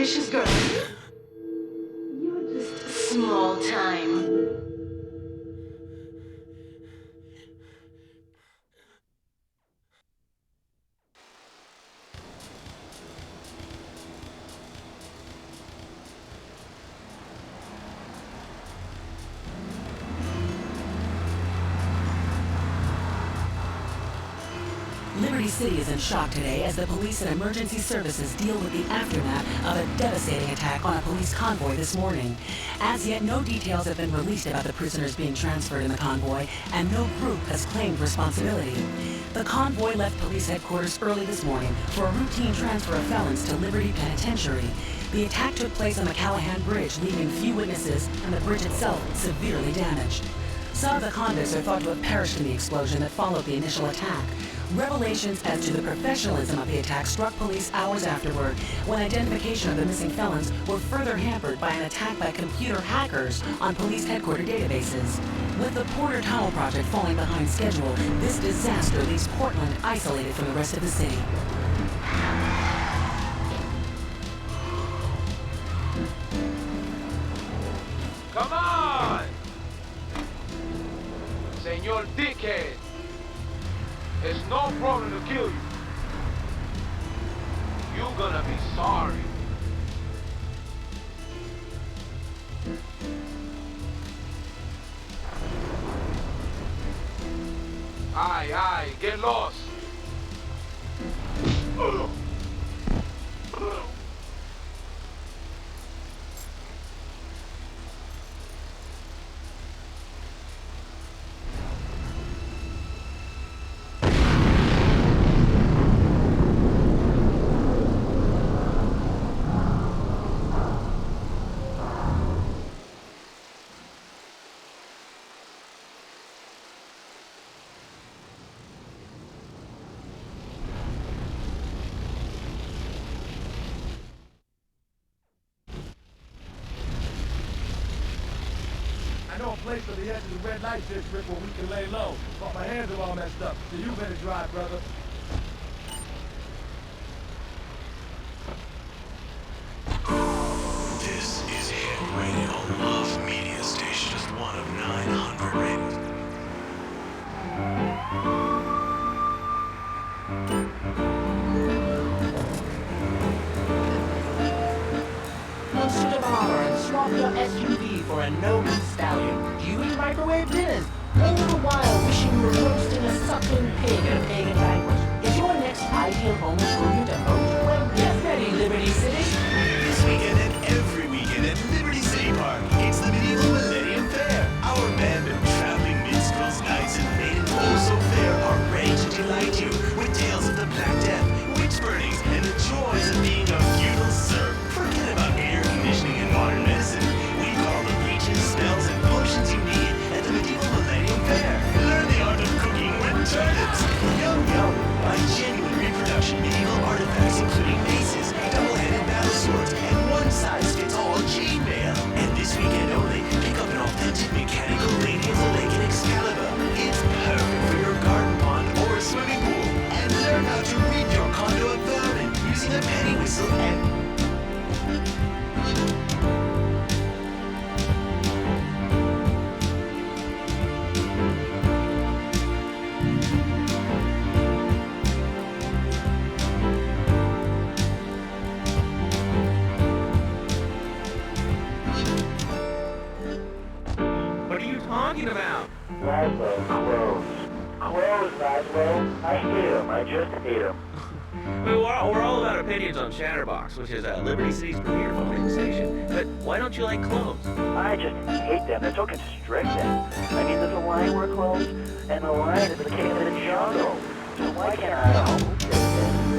suspicious girl. You're just small time. Liberty City is in shock today as the police and emergency services deal with the aftermath of a devastating attack on a police convoy this morning. As yet, no details have been released about the prisoners being transferred in the convoy, and no group has claimed responsibility. The convoy left police headquarters early this morning for a routine transfer of felons to Liberty Penitentiary. The attack took place on the Callahan Bridge, leaving few witnesses and the bridge itself severely damaged. Some of the convicts are thought to have perished in the explosion that followed the initial attack. Revelations as to the professionalism of the attack struck police hours afterward, when identification of the missing felons were further hampered by an attack by computer hackers on police headquarters databases. With the Porter Tunnel project falling behind schedule, this disaster leaves Portland isolated from the rest of the city. Come on! Senor Dickhead! It's no problem to kill you. You're gonna be sorry. Aye, get lost. I know a place on the edge of the red light district where we can lay low, but my hands are all messed up, so you better drive, brother. This is Hit Radio, Love Media Station, just one of 900 radios. Close to the bar and swap your SUV for a noble stallion. Do you eat microwave dinners? All the while wishing you were roasting a suckling pig at a pagan banquet. Is your next ideal home improvement a moat? Well, get ready, Liberty City. This weekend and every weekend at Liberty City Park, it's the Medieval Millennium Fair. Our band of traveling minstrels, knights, and maiden oh so fair are ready to delight you with tales of the Black Death, witch burnings, and the joys of being a feudal serf. Forget about air conditioning and modern medicine. We've all the leeches, spells, and potions you need at the Medieval Millennium Fair. Learn the art of cooking with turnips. Yum yum! Buy genuine reproduction medieval artifacts including maces, double-handed battle swords, and one-size-fits-all chainmail. And this weekend only, pick up an authentic mechanical Lady of the Lake and Excalibur. It's perfect for your garden pond or a swimming pool. And learn how to read your condo of vermin using a penny whistle and What are you talking about? Laszlo, clothes. Clothes, Laszlo. I hate them. I just hate them. We're all about opinions on Chatterbox, which is Liberty City's premier phone station. But why don't you like clothes? I just hate them. They're so constricting. I mean, there's a line where clothes, and the line is the king of the jungle. So why can't I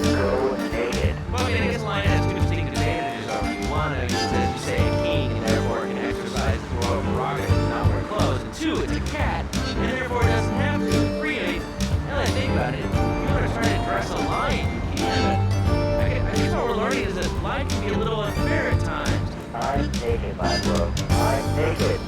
go naked? Well, I mean, I guess line has two distinct advantages. One, it says you say a king, and therefore can exercise the royal prerogative to not wear clothes. And two, it's a cat, and therefore it doesn't have to. And three, now that I think about it, if you want to try to dress a lion, you can. But I guess what we're learning is that life can be a little unfair at times. I'm naked, Laszlo. I'm naked.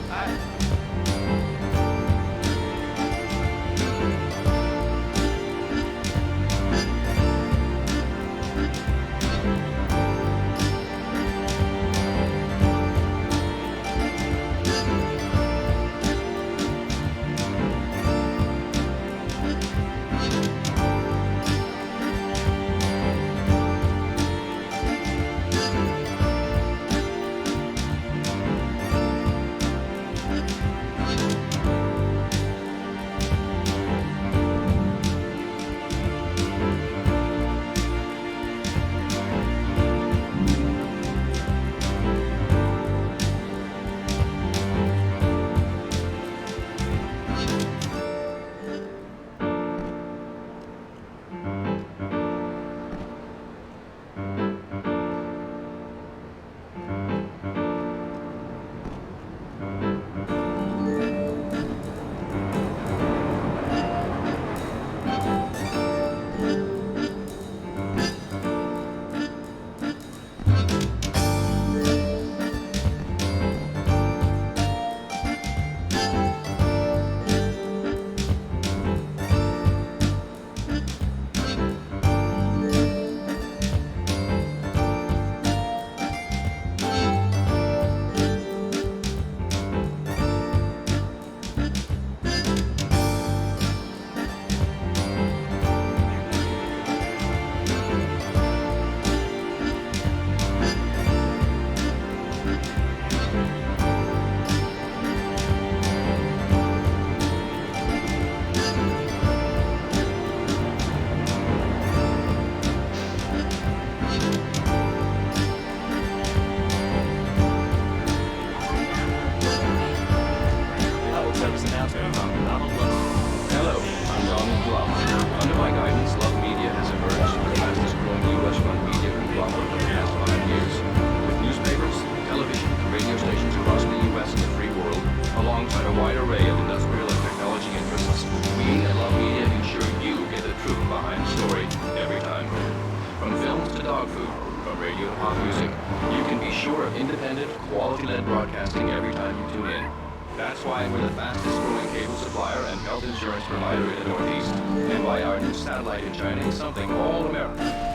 pop music, you can be sure of independent, quality-led broadcasting every time you tune in. That's why we're the fastest growing cable supplier and health insurance provider in the Northeast, and why our new satellite in China is something all American.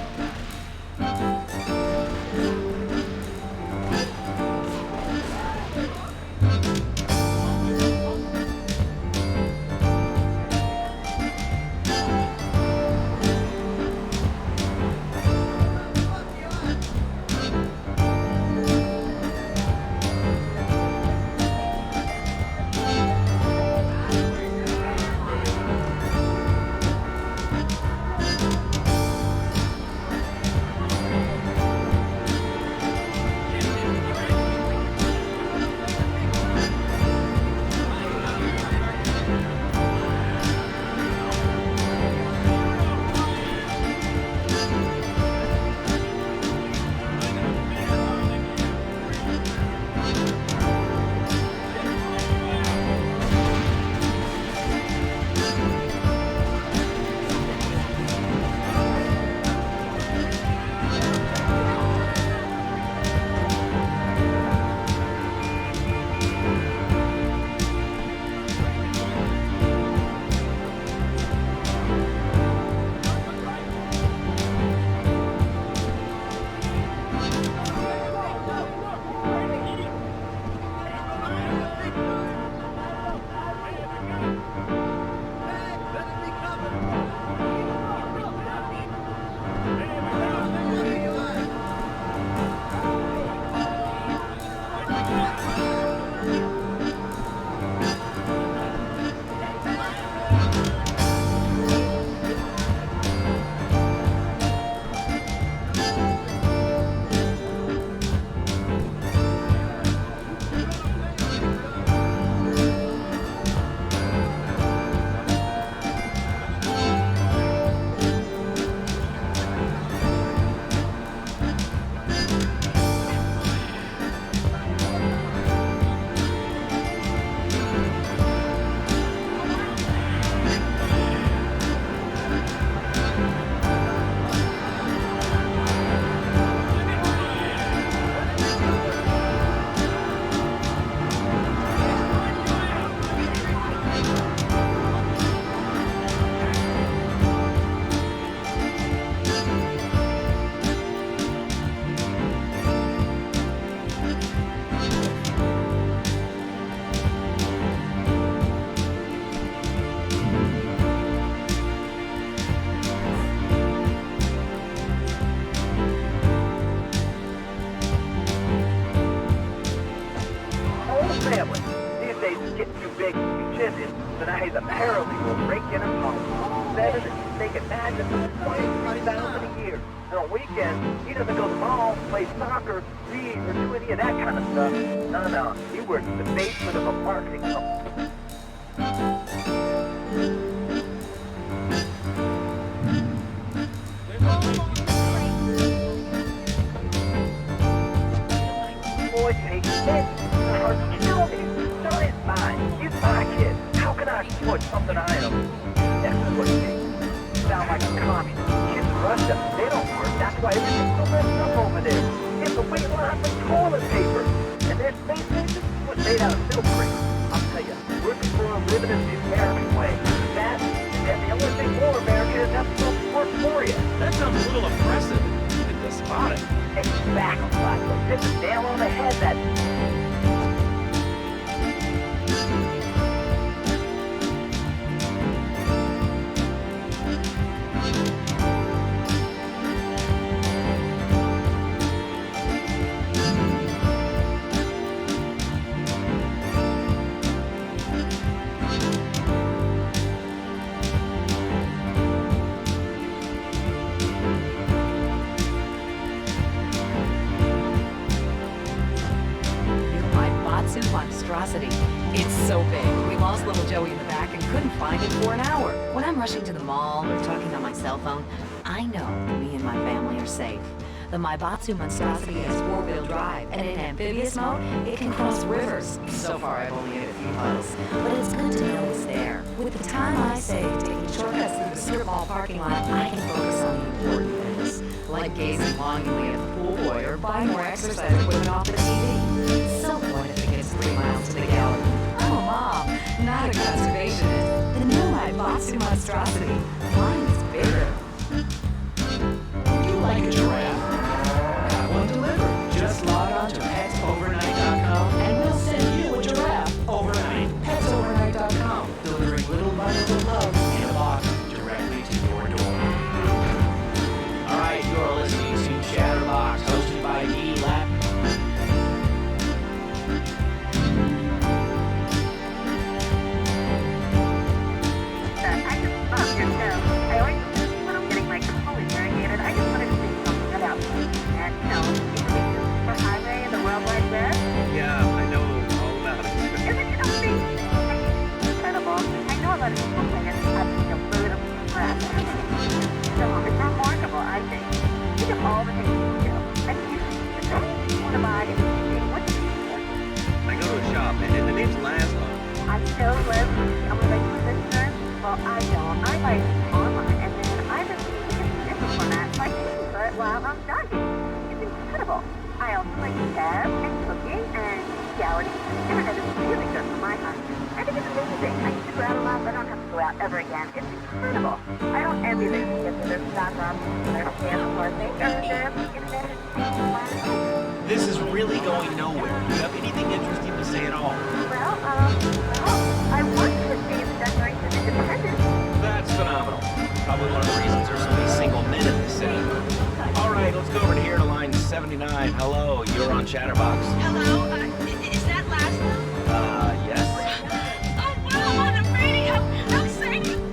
family. These days it's getting too big to be children, so now he's a paralegal breaking and home. Better than you think, imagine $23,000 a year. And on weekends, he doesn't go to the mall, play soccer, read, or do any of that kind of stuff. No, he works in the basement of a marketing company. Boy, take it. The heart killed him. Not his mine. He's my kid. How can I exploit something I own? That's what he thinks. Sound like a communist. Kids in Russia, they don't work. That's why everything's so messed up over there. It's a wait line for toilet paper. And their space station was made out of milk cream. I'll tell you, working for them, living in the American way. That, and the only thing more American is that's supposed to work for you. That sounds a little oppressive and despotic. Exactly, Blackwood. Hit the nail on the head, that... monstrosity. It's so big. We lost little Joey in the back and couldn't find it for an hour. When I'm rushing to the mall or talking on my cell phone, I know me and my family are safe. The Maibatsu monstrosity has four-wheel drive, and in amphibious mode, it can cross rivers. So far, I've only hit a few puddles, but it's good to know it's there. With the time I save taking shortcuts through the strip mall parking lot, I can focus on the important things, like gazing longingly at the pool boy or or buy more exercise equipment off the TV. So what if it gets 3 miles to the gallon? I'm a mom, not a conservationist. The new My Batsu monstrosity. Mine's bigger. Would you like a giraffe? Have one delivered. Just log on to petsovernight.com and we'll send you a giraffe overnight. Petsovernight.com, delivering little bundles of love in a box directly to your door. All right, you're listening to Chatterbox, hosted by me, Lap. I just love your show. I always listen when I'm getting my colon irrigated. I just wanted to say something about you. And, information for Highway and the World Wide Web. Yeah, I know all about it. Isn't it amazing? Incredible. I know a lot of people say it's political crap. So it's remarkable, I think. Think of all the things you do. I mean, you want to buy anything. What do you do? I go to a shop, and the name's Laszlo. I still live. I'm a regular listener. Well, I don't. I buy things online, and then I receive different formats like but while I'm diving. It's incredible. I also like tabs and cooking and reality. The internet is really good for my hunt. I think it's amazing. I used to go out a lot, but I don't have to go out ever again. It's incredible. I don't envy these kids with their stock rooms and their stand for things. Their internet is This is really going nowhere. Do you have anything interesting to say at all? I want to see the Declaration of Independence. That's phenomenal. Probably one of the reasons there's so many single men in the city. All right, let's go over to here to line 79. Hello, you're on Chatterbox. Hello? Is that Laszlo? Yes. Oh, wow, on the radio! How exciting!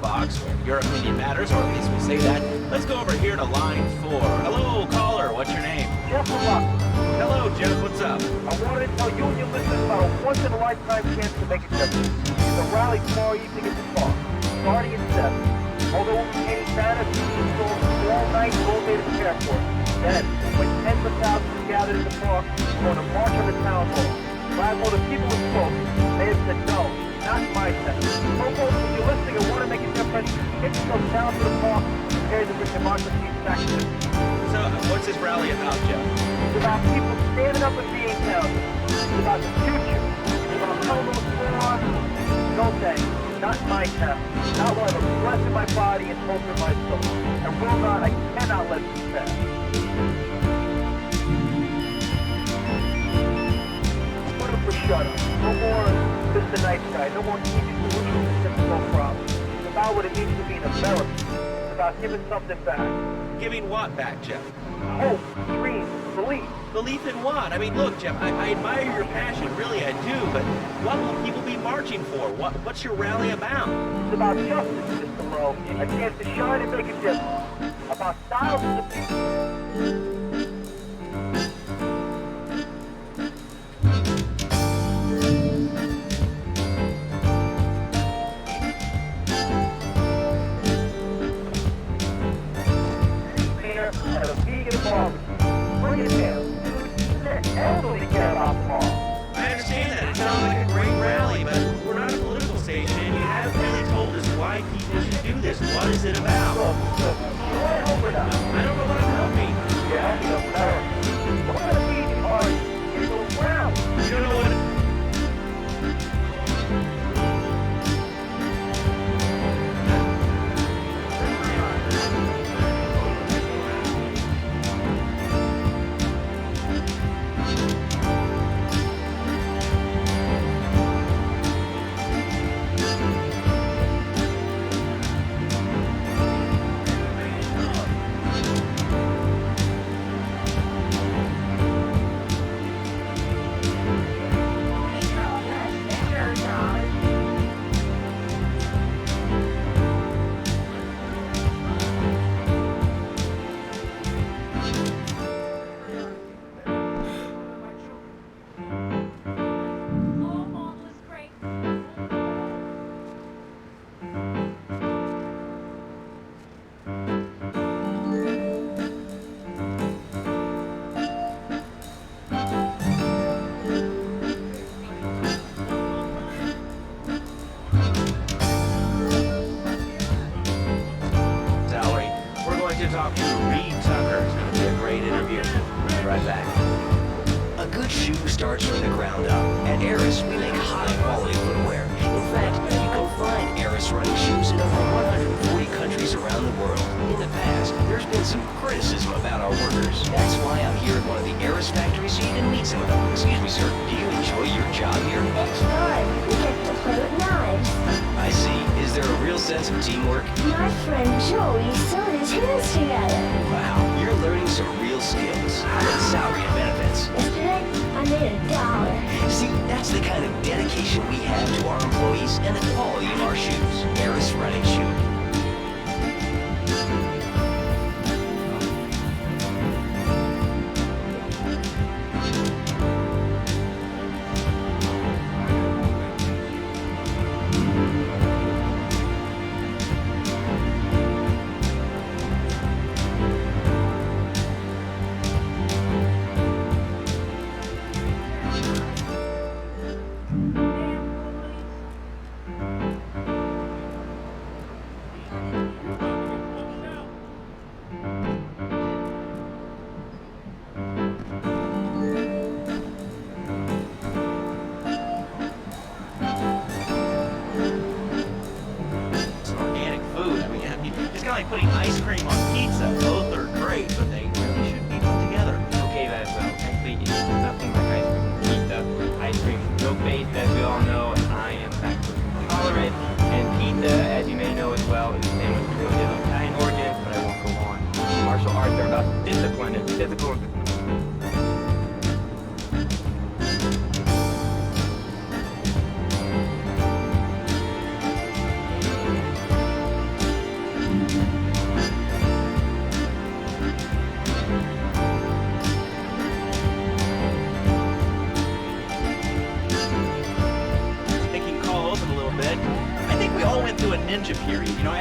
box where your opinion matters, or at least we say that. Let's go over here to line 4. Hello, caller. What's your name? Jeff Luck. Hello, Jeff. What's up? I wanted to tell you and your listeners about a once-in-a-lifetime chance to make a difference. It's a rally tomorrow evening at the park, starting at 7. Although we'll be painting banners and installed all night, all day to prepare for it. Then, when tens of thousands gathered in the park, we're going to march on the town hall. While the people have spoken, they have said no, not in my sense. So folks, if you're listening and want to make a difference, get yourself down to the park and prepare to bring democracy back to it. So, what's this rally about, Jeff? It's about people standing up and being counted. It's about the future. It's about telling those forms. No thanks. Not in my town. Not while I have a breath in my body and hope in my soul. I will not, I cannot let this pass. Put up or shut up. No more Mr. Nice Guy. No more easy solutions to difficult problems. It's about what it means to be an American. It's about giving something back. Giving what back, Jeff? Hope, dreams, belief. Belief in what? I mean, look, Jeff, I admire your passion, really I do, but what will people be marching for? What's your rally about? It's about justice, Mr. Lowe. A chance to shine and make a difference. About thousands of people. At a vegan barbecue. Bring it in. The elderly care about them all. I understand that. It sounds like a great rally, but we're not a political station, and you haven't really told us why people should do this. What is it about? Look, you want to help or not? I don't know what I'm helping. You're helping America. What kind of vegan are you? You're a little brown. You don't know what... Talk to Reed Tucker. It's going to be a great interview. We'll be right back. A good shoe starts from the ground up. At Eris, we make high-quality footwear. In fact, you can find Eris running shoes in over 140 countries around the world. In the past, there's been some criticism about our workers. That's why I'm here at one of the Eris factories so you can meet some of them. Excuse me, sir. Do you enjoy your job here? It's fun. We get to play with knives. I see. Is there a real sense of teamwork? My friend Joey sewed his hands together. Wow, you're learning some real skills. How about salary and benefits? Yesterday, I made $1. See, that's the kind of dedication we have to our employees and the quality of our shoes. Eris Running Shoe. Like putting ice cream on pizza. Both are great, but they really shouldn't be put together. Okay, that's actually it's nothing like ice cream and pizza. Ice cream is milk-based, as we all know, and I am lactose intolerant. And pizza, as you may know as well, is a sandwich with really of Italian origins, but I won't go on. Martial arts are about discipline and physical.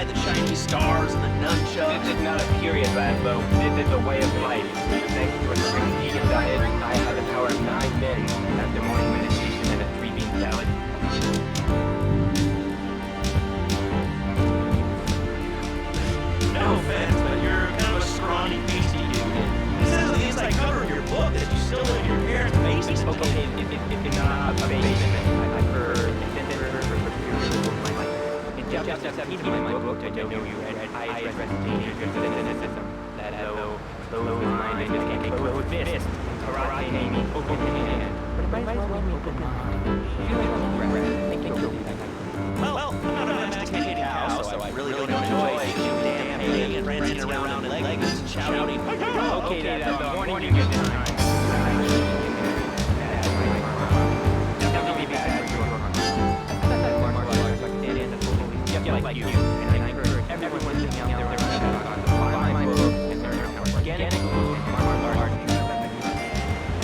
had the Chinese stars and the nunchucks. This is not a period, Laszlo. This is a way of life. Thanks to a strict vegan diet, I have the power of 9 men after morning meditation and a 3-bean salad. No offense, but you're kind of a scrawny, pasty dude. It says on the inside cover of your book that you still live in your parents' basement. Okay, it's not a basement. I've heard. Just in my book to know you had high presentation system. That low mind and closed fist, karate naming open hand. But it might as well be open mind. Well, I'm not a domesticated cow, so I really don't enjoy shooting damn hay and prancing around in leggings and shouting. Okay, that's warning you this time. Like you, and I heard everyone sitting out there to buy my book and learn organic food and martial arts.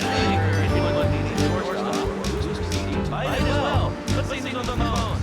And I heard anyone looking at your stuff, might as well. Let's listen to the phones.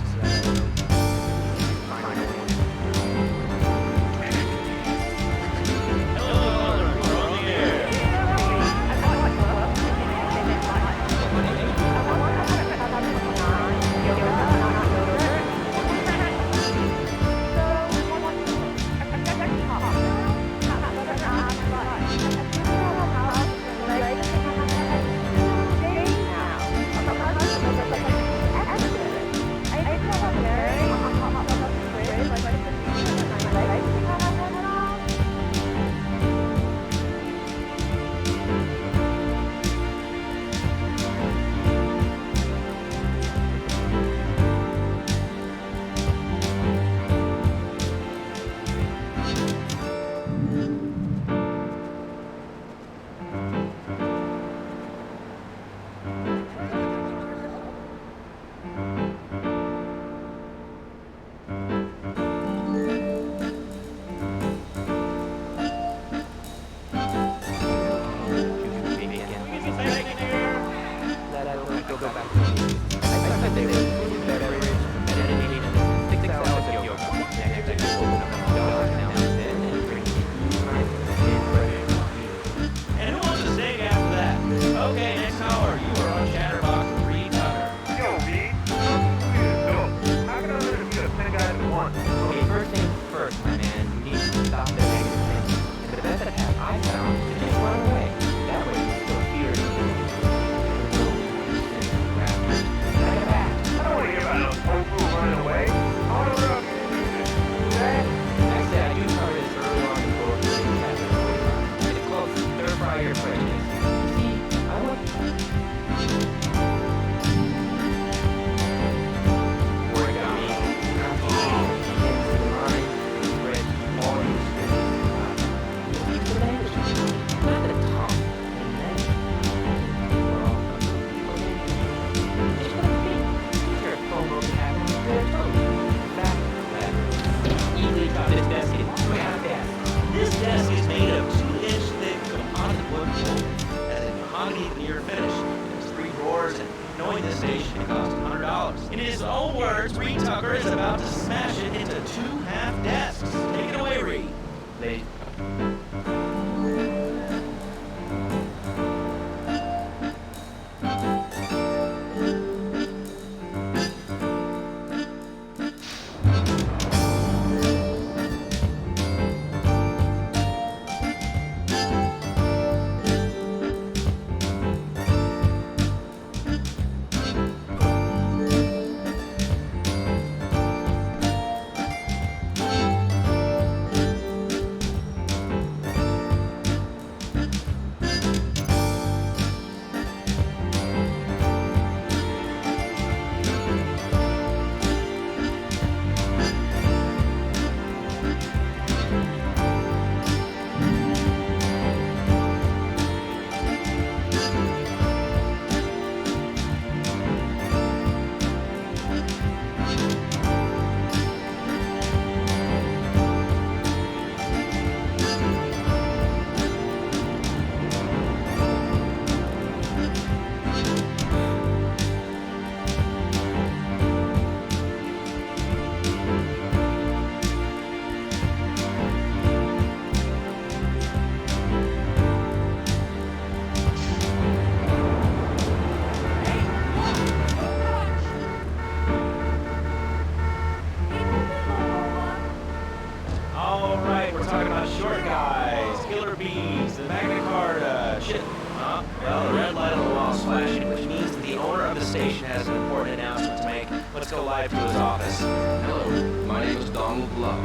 Well, the red light on the wall is flashing, which means that the owner of the station has an important announcement to make. Let's go live to his office. Hello, my name is Donald Love.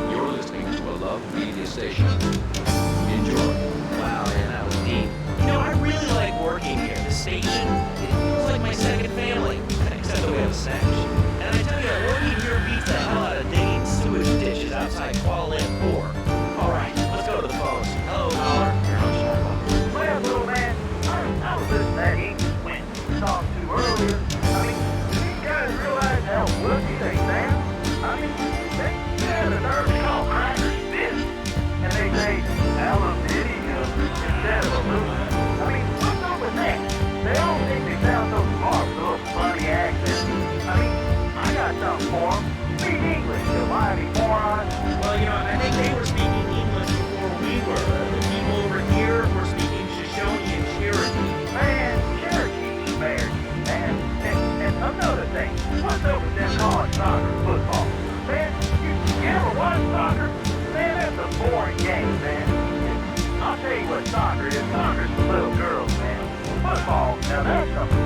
You're listening to a Love Media station. Enjoy. Wow, man, that was deep. You know, I really like working here. The station, it feels like my second family, except that we have a snack machine. And I tell you, working here beats the hell out of digging sewage ditches outside Kuala Lumpur. All right, let's go to the phones. Hello, caller. You're on Sharp. Well, little man, I was listening to that English when you talked to earlier. I mean, do you guys realize how lucky they sound? I mean, they have the nerve to call crackers fish. And they say aluminium instead of aluminum. I mean, what's up with that? They all think they sound so smart with those funny accents. I mean, I got something for them. Speak English, you mighty moron. Well, you know, I think they were speaking English before we were. The people over here were speaking Shoshone and Cherokee. Man, Cherokee's American, man. And another thing, what's up with them calling soccer football? Man, you ever watch soccer? Man, that's a boring game, man. I'll tell you what soccer is. Soccer's for little girls, man. Football, now that's something.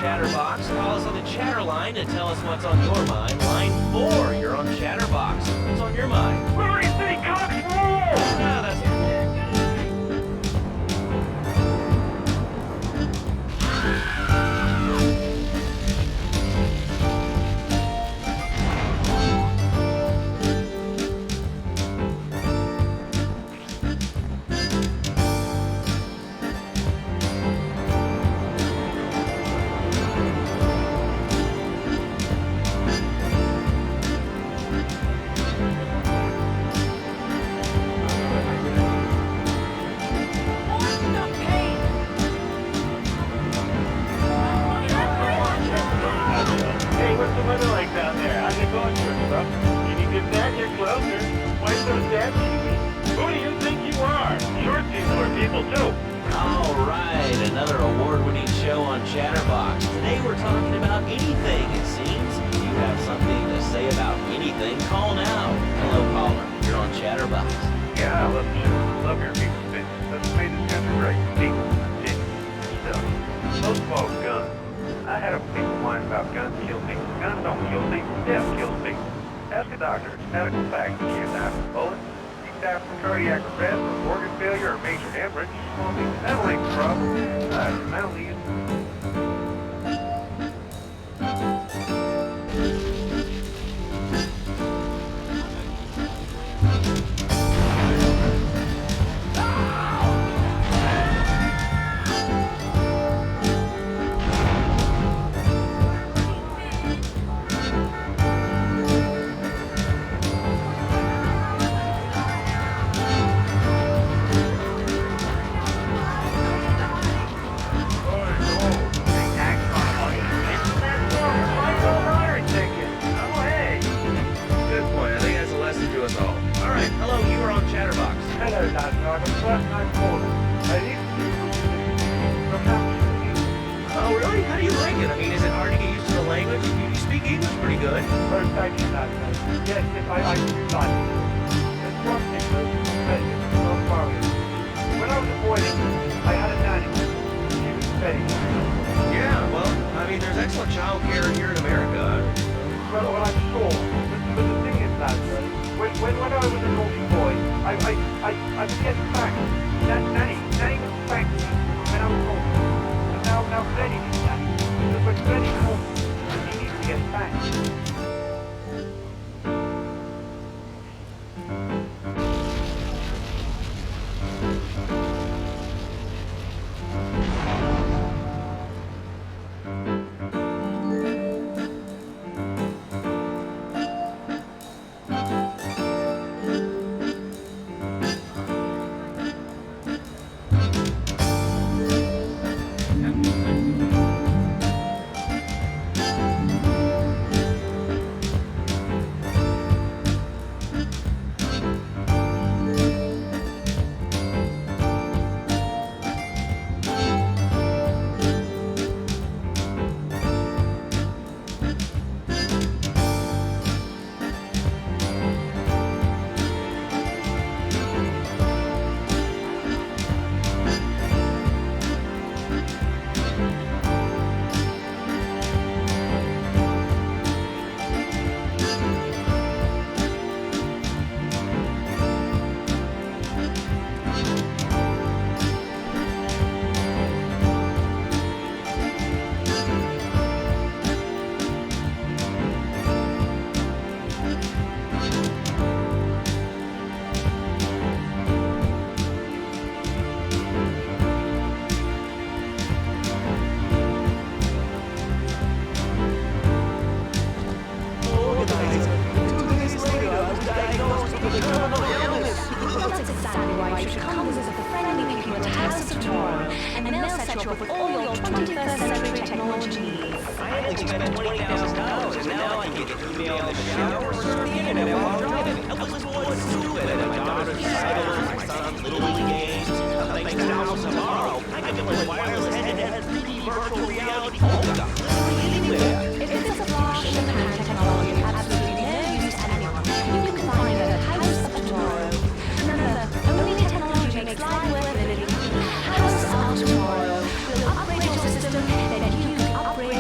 Chatterbox. Call us on the chatter line and tell us what's on your mind. Line 4, you're on Chatterbox. What's on your mind? Liberty City cops rule! Ah, that's it. Hey, what's the weather like down there? How's it going, Trip? Can you get back here closer? Why so sad, Kiwi? Who do you think you are? Short people are people, too. All right, another award-winning show on Chatterbox. Today we're talking about anything, it seems. If you have something to say about anything, call now. Hello, caller. You're on Chatterbox. Yeah, I love the show. Love your people's business. That's made this country great. People, cities, stuff. Most of all, guns. I had a people whine about guns kill people. Guns don't kill people. Death kills people. Ask a doctor. It's medical fact. You can't die from bullets. You can die from cardiac arrest, or organ failure, or major hemorrhage. Well, that'll ain't the problem. That'll lead. Oh, really? How do you like it? I mean, is it hard to get used to the language? You speak English pretty good. First, thank you, Doctor. Yes, I do not. There's one thing that is so far. When I was a boy, I had a nanny. She was Betty. Yeah, well, I mean, there's excellent child care here in America. Well, I'm sure. But the thing is that when I was a naughty boy, I get back. That nanny was back when I was home. But now Betty is nanny. But Betty's home. He needs to get back. That's exactly why you should come visit the friendly people at House of Tomorrow, and they'll set you up with all your 21st century technology needs. I only spent $20,000, and now I can get an email in the shower or surf the internet while I'm driving. Help us avoid stupid and my daughter's recitals, my son's little league games. Thanks to House of Tomorrow, I can get my wireless head-to-head 3D virtual reality holder literally anywhere. If it's a flash in the hand technology of absolutely no use to anyone, you can find it at House of Tomorrow. Remember, only technology makes life worth living. House of Tomorrow will upgrade your system, then you can upgrade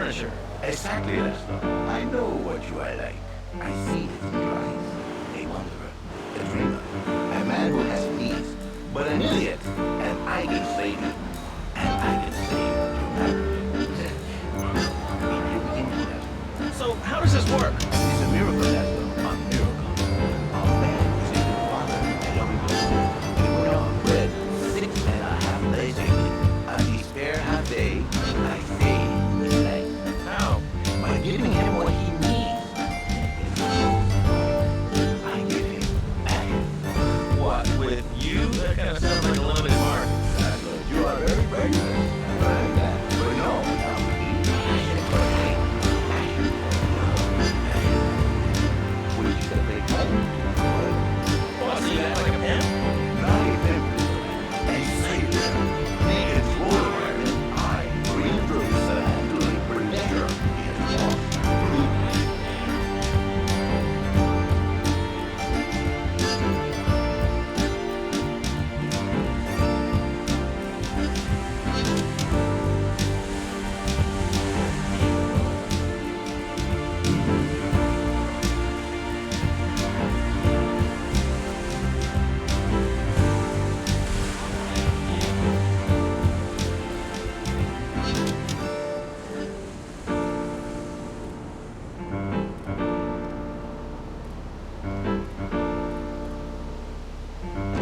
furniture. Exactly, Laszlo. I know what you are like. I see it in your eyes. A wanderer, a dreamer, a man who has needs, but an idiot. And I can save you. And I can save your marriage. So how does this work? It's a miracle, Laszlo. A miracle. Our man is a good father, a loving husband. He went off bread 6.5 days ago. On his spare half day, I say his life. How? By giving him what he needs. I give him back. What, with you? That kind of sounds like a limited market. You are very prejudiced. I like that. But no, now he passion for a thing. Passion for love. Passion. Which is a big home. What, so you act like a pimp? Not a pimp. A savior. He control the world. I reintroduce the land to the producer. He has lost.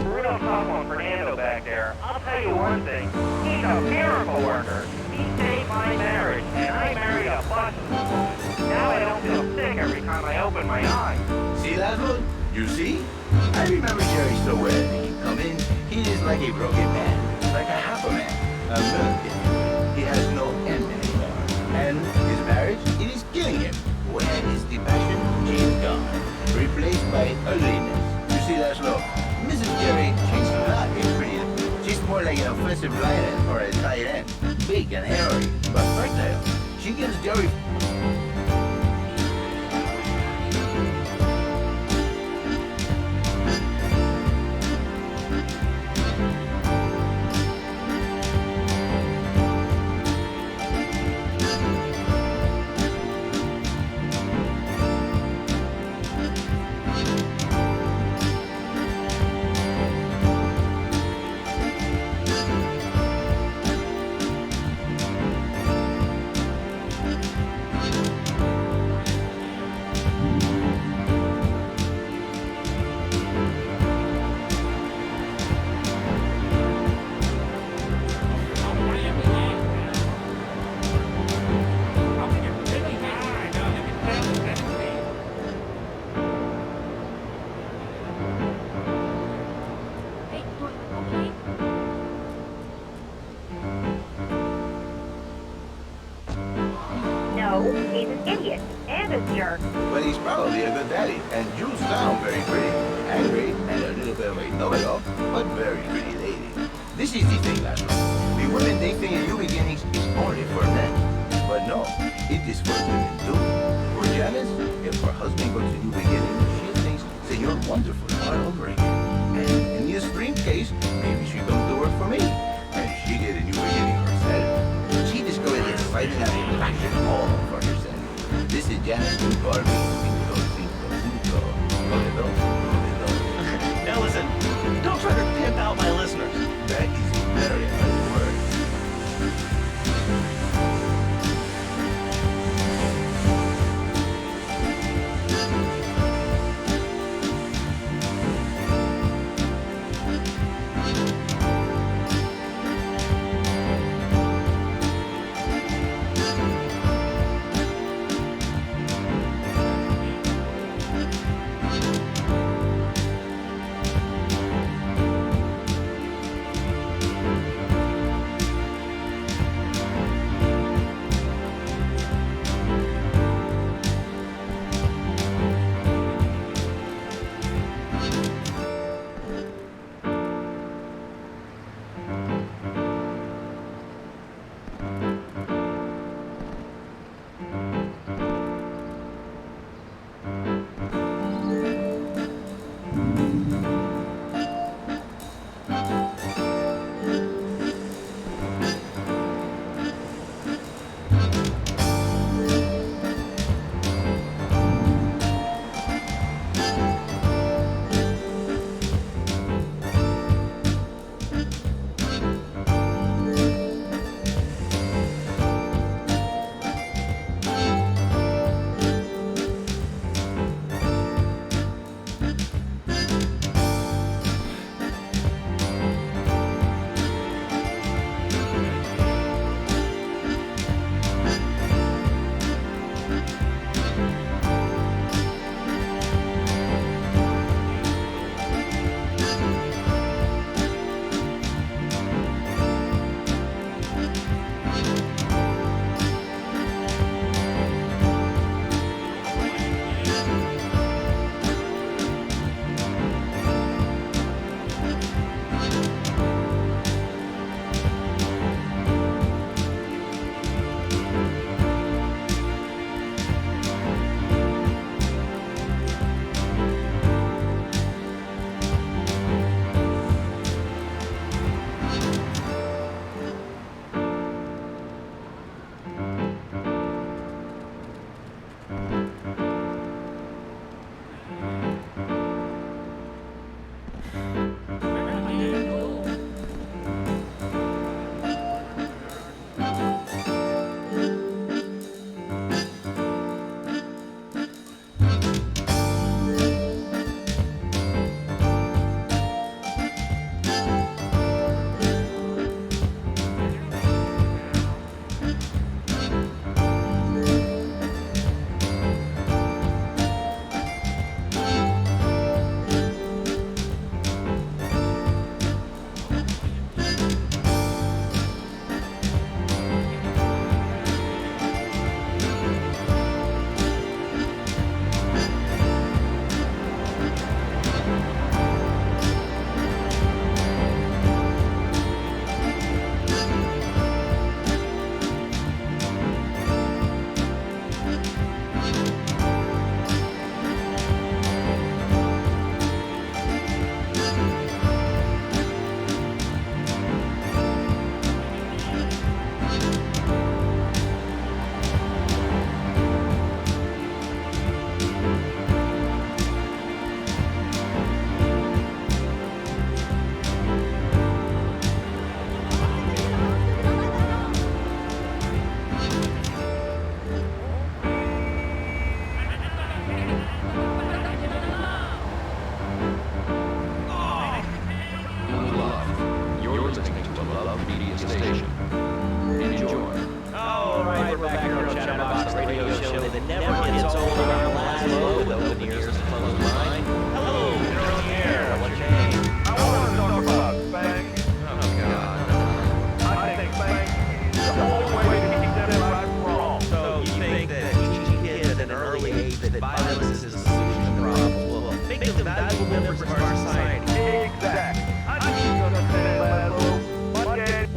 Real tough on Fernando back there. I'll tell you one thing. He's a miracle worker. He saved my marriage, and I married a bus. Now I don't feel sick every time I open my eyes. See that look? You see? I remember Jerry so well. He come in, he is like a broken man, like a half a man, a million. He has no end anymore. And his marriage, it is killing him. Where is the passion? She is gone, replaced by ugliness. You see that look? Mrs. Jerry, she's not a pretty. She's more like an offensive lion or a tight end. Big and hairy, but fertile. She gives Jerry No, he's an idiot and a jerk. But he's probably a good daddy, and you sound very pretty, angry, and a little bit of a know-it-all, but very pretty lady. This is the thing, Laszlo. The women they think in new beginnings is only for men. But no, it is for women too. For Janice, if her husband goes to new beginnings, she thinks Senor Wonderful all over again. And in the extreme case, maybe she comes to work for me, and she get a new beginning herself. She discovered the excitement and passion all for herself. This is Janice who called me Cinco, Cinco, Cinco. Now listen, don't try to pimp out my listeners. That is a very hard word. media station. Enjoy. Alright, we're back here on Chatterbox Radio Show that never gets old on our last load with open ears and closed mind. Hello, you're on the air. What's your name? I want to talk about Spank. Oh, God. I think Spank is the only way to keep them life wrong. So you think that teaching kids at an early age that violence is a solution to problems will make them valuable members of our society? Exactly. I think you understand that, Lou. One day.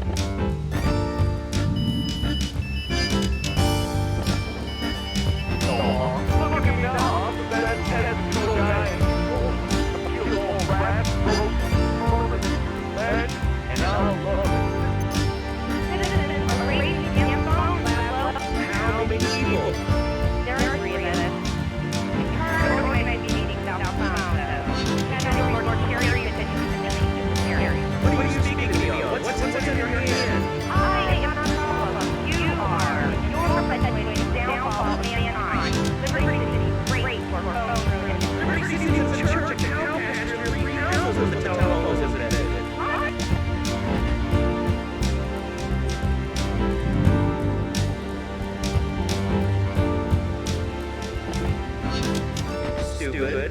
Look at me now. I'm the best cool guy in school. You old rat, and I love it. How many people? There are 3 of us. Currently, we may be meeting downtown. Lord Carey is What are you speaking to me on? What's in your hand? I am not problem. You are. Your perpetuating downfall of mankind. Liberty City, great for phone rooms. Liberty City is a church, a cow pasture, 3 houses with the telephones, isn't it? Stupid.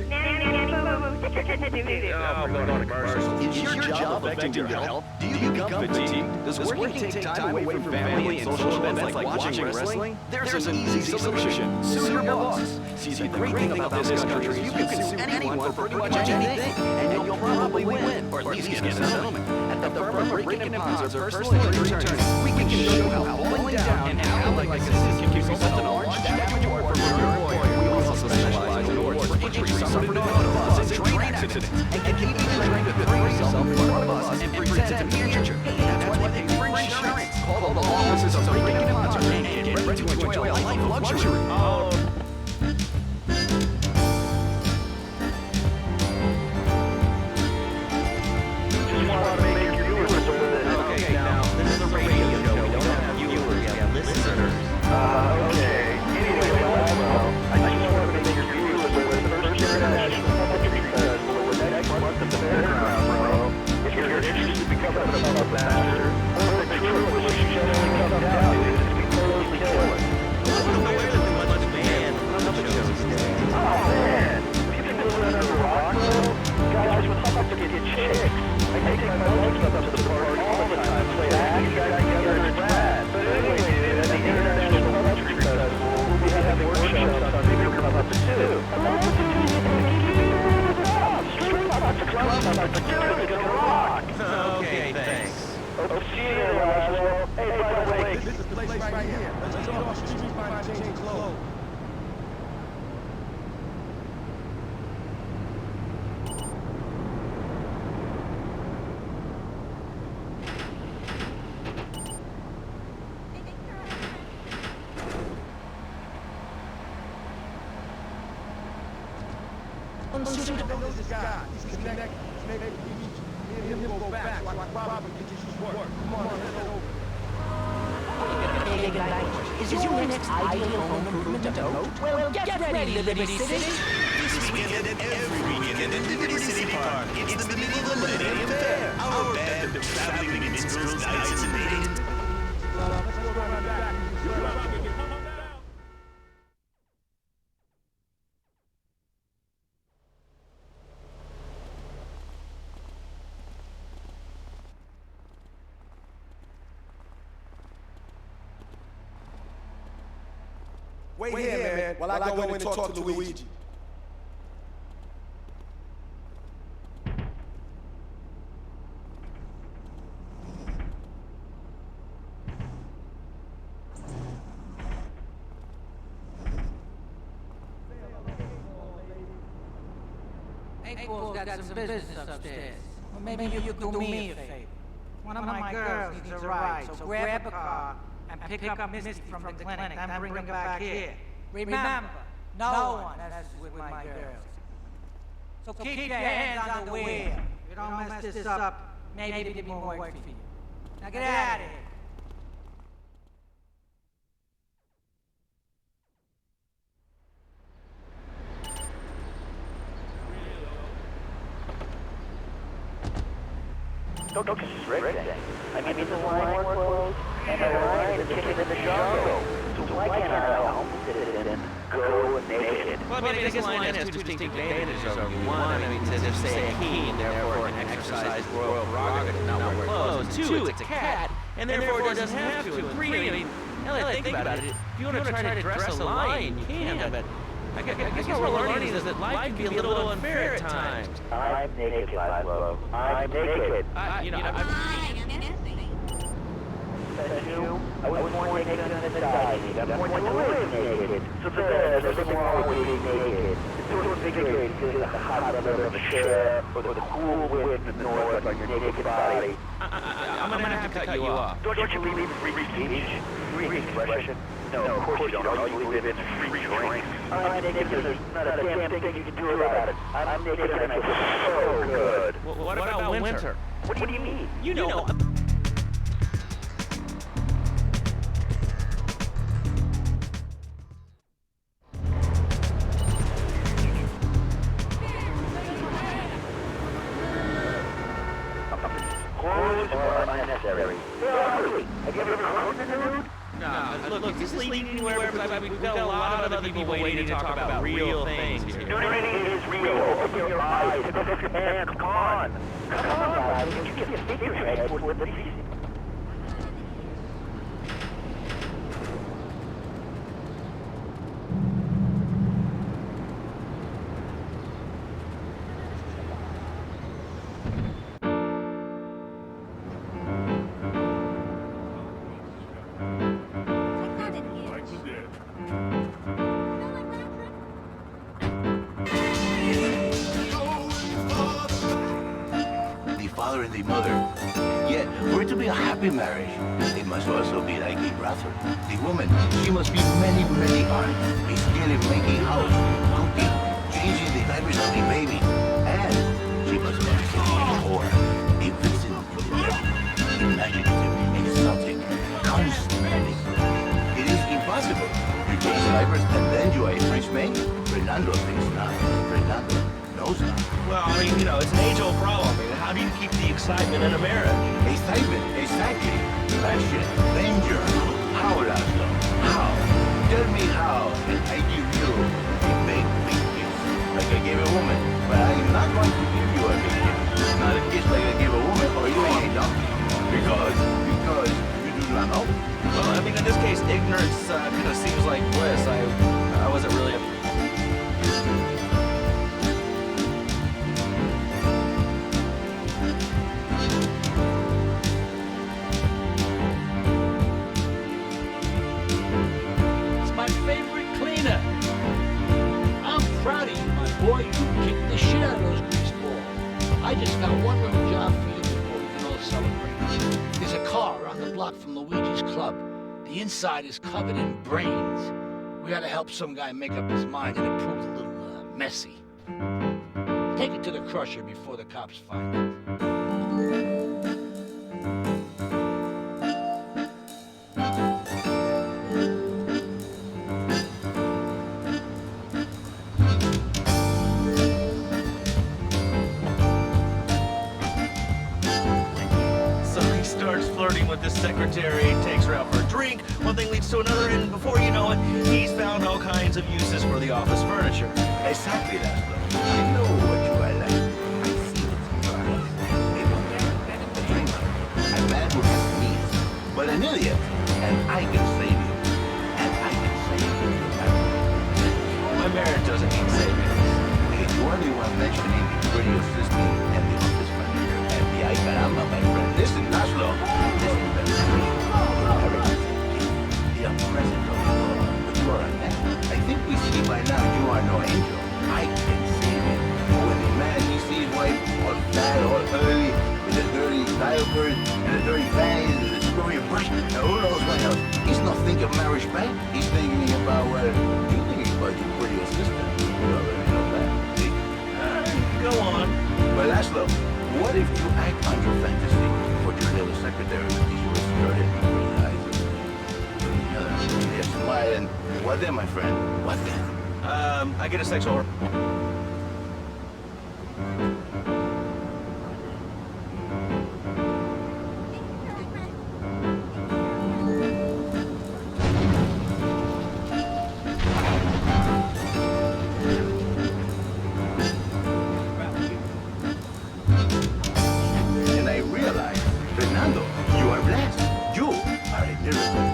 Oh, we're going to commercial. Is your job affecting your health? Do you become fatigued? Does working take time away from family and social events like watching wrestling? There's an easy solution. Sue your boss. See, the great thing about this country is you can sue anyone for pretty much anything, and you'll probably win, or at least get a settlement. At the firm of Breakin' and Ponzer Personal Injury Attorneys, we can show how falling down and acting like this can result in a large damage award for your employer. We also specialize in awards for injuries suffered in auto bus and train accidents, and can even train to throw yourself in front of us and pretend to be injured. That's why they pay for insurance. Call the law offices of Breakin' and Ponzer and get ready to enjoy a life of luxury. Oh. Okay, now, this is a radio show. We don't have viewers, we have listeners. Okay. Anyway, well, I just wanted to make your viewers aware of the first international poetry festival the next month at the Fairground, bro. If you're interested in becoming a puppet master, or if you're true, you should generally come down, dude. It's be totally killer. Wasn't aware that we much band puppet shows today. Oh, man. People living under a rock, bro. Guys with puppets to get chicks. I take my monkey up to the park all the time, play act, get together, and it's rad. But anyway, dude, at the International Poetry Festival, we'll be having workshops on bigger puppets too. Straight puppets are close puppets, but dude, it's gonna rock. Okay, thanks. Oh, see you there, Laszlo. Hey, by the way, This is the place right here. Let's get off the street by change clothes. This guy, he's connected. Maybe me and him go back so I can probably get you some work. Come on, let's go. Hey, guys, is your next ideal home improvement a boat? Well, get ready, Liberty City. This weekend and every weekend at Liberty City Park, it's the medieval Millennium Fair. Our band of traveling minstrels, knights, and maidens. Let's go right back. Wait here, man, while I go in and talk to Luigi. April's got some business upstairs. Well, maybe you could do me a favor. One of my girls needs a ride, so grab a car and pick up Misty from the clinic, then bring her back here. Remember, no one messes with my girls. So keep your hands on the wheel. If you don't mess this up, maybe it'll be more work for you. Now get out of here. Don't just Rick. I mean, the line we're closed, and the line is kicking in the jungle. So why can't a home citizen go naked? Well, I guess the line has two distinct advantages over you. One, I mean, it says if say a king, and therefore can exercise royal prerogative, not wear clothes. And two, it's a cat, and therefore it doesn't have to. And three, I mean, now that I think about it, if you want to try to dress a lion, you can, but I guess what we're learning is that life can be a little unfair at times. I'm naked, Laszlo. I'm naked. I was born naked and died naked. I'm born to live naked. So there's nothing wrong with being naked. It's sort of invigorating feeling like the hot leather of a chair or the cool wind in the north on your naked body. I'm gonna have to cut you off. Don't you believe in free speech? Free expression? No, of course you don't. All you believe in is free drink. I'm naked and there's not a damn thing you can do about it. I'm naked and I feel so good. What about winter? What do you mean? You know. Clothes are unnecessary. They're ugly. Have you ever clothed in the nude? No, look, is this leading anywhere? Because we've got a lot of other people waiting to talk about real things here. Nudity is real. Open your eyes. Take off your pants. Come on. Come on, guys. You can't stick your head for the easy. And the mother. Yet, for it to be a happy marriage, it must also be like a brother. The woman, she must be many, many arms, a skill in making house, cooking, changing the diapers of the baby, and she must also be a whore, a vixen, imaginative, exotic, constantly. It is impossible to change diapers and then you are a French maid. Fernando thinks not. Fernando knows not. Well, I mean, you know, it's an age-old problem. I mean, how do you keep the excitement in a marriage? Excitement, exactly. Passion, danger. How, Laszlo? How? Tell me how, and I give you a big, big kiss, like I gave a woman. But I am not going to give you a big kiss. Not a kiss like I gave a woman, or you ain't a donkey. Because you do not know. Well, I mean, in this case, ignorance kind of seems like bliss. I wasn't really a... Boy, you kicked the shit out of those grease balls. I just got one little job for you before we can all celebrate. There's a car around the block from Luigi's club. The inside is covered in brains. We gotta help some guy make up his mind and it proves a little messy. Take it to the crusher before the cops find it. Flirting with this secretary, takes her out for a drink, one thing leads to another, and before you know it, he's found all kinds of uses for the office furniture. Exactly, Laszlo. I know what you are like. I see what's in your eyes. A dreamer, a man who has needs, but an idiot, and I can save you. And I can save you. My marriage doesn't need saving. It's one you are mentioning the pretty assistant and the office furniture and the ay caramba, my friend. Listen, Laszlo. Listen, the present of the Lord, but you are a man. I think we see by now you are no angel. I can save you. When the man he sees wife all fat, all early, with a dirty diaper and a dirty panties and a screwy brush, and who knows what else. He's not thinking of marriage, man. He's thinking about, well, you thinking about your pretty assistant. You already know that. See? Go on. But Laszlo, what if you act on your fantasy for your little secretary with these short skirted and green eyes? They're smiling. What then, my friend? What then? I get a sexual... Fernando, you are blessed. You are a miracle.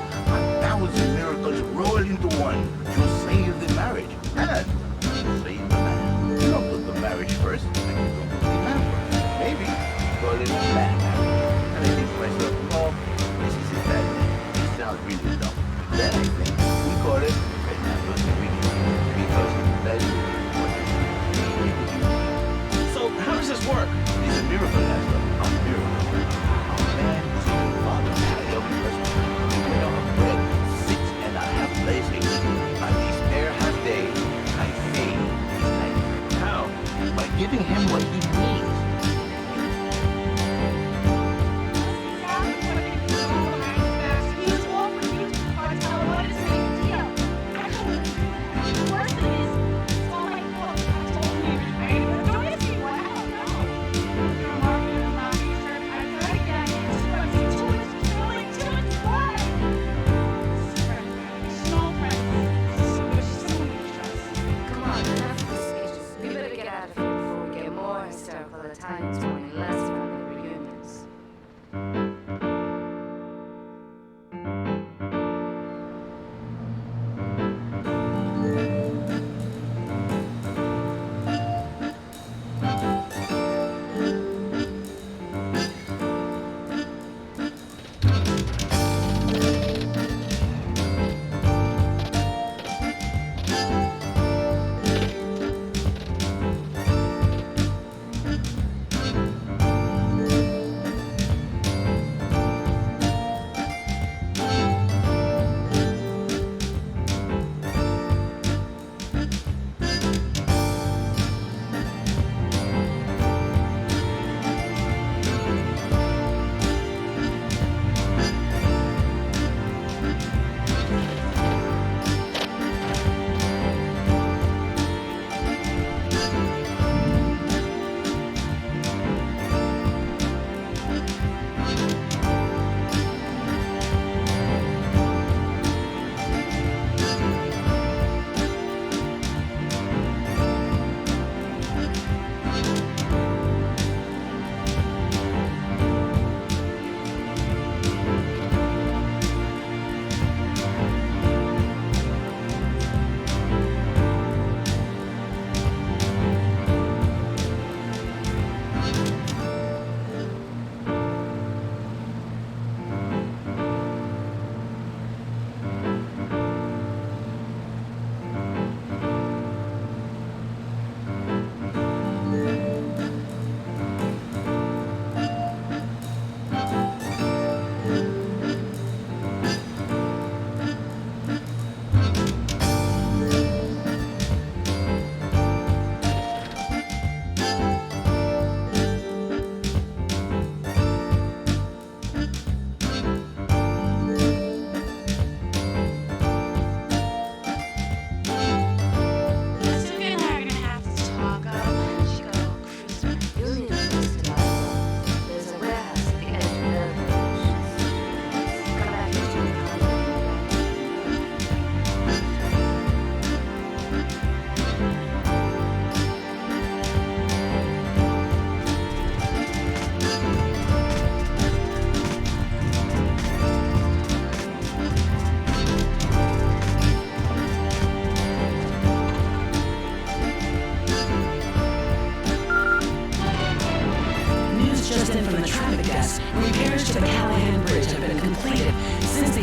1,000 miracles roll into one. You save the marriage and save the man. You don't put the marriage first, and you don't put the man first. Maybe you call it a bad marriage. And I think to myself, no, this is a bad name. It sounds really dumb. Then I think we call it Fernando's Miracle. Because that's what it is. So, how does this work? It's a miracle, Lester. A miracle. A man who's a good father, child, husband, the winner of bread, 6.5 blazing. On this bare half day, I save his life. How? By giving him what he needs. Come on, enough of this speeches. We better get out of here before we get more hysterical at times when we less family reunions.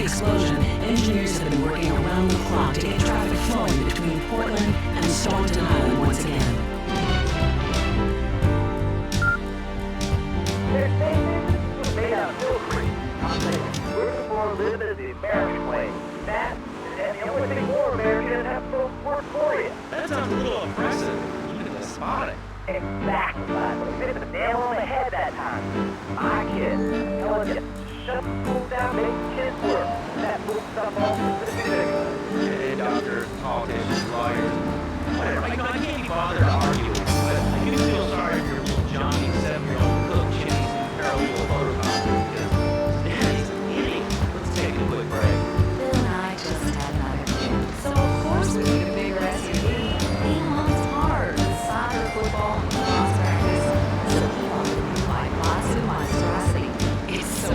explosion, engineers have been working around the clock to get traffic flowing between Portland and Staunton Island once again. Their station was made out of silvery. I'm saying, we're the more limited the American way. That, and the only thing more American have to work for you. That sounds a little oppressive, even despotic. Exactly, but we hit the nail on the head that time. My kids, telling you, shut the school down, make kids work. That moves stuff off the Hey, doctors, politicians, lawyers, whatever. I can't be bothered to argue, but I do feel sorry for your little Johnny, 7-year-old cook chasing parallel photocopier because Daddy's an idiot. Let's take a quick break. Bill and I just had another kid, so of course we need a bigger SUV. Elon's hard with soccer, football, and cross practice, so he wanted to do my Matsu monstrosity. It's so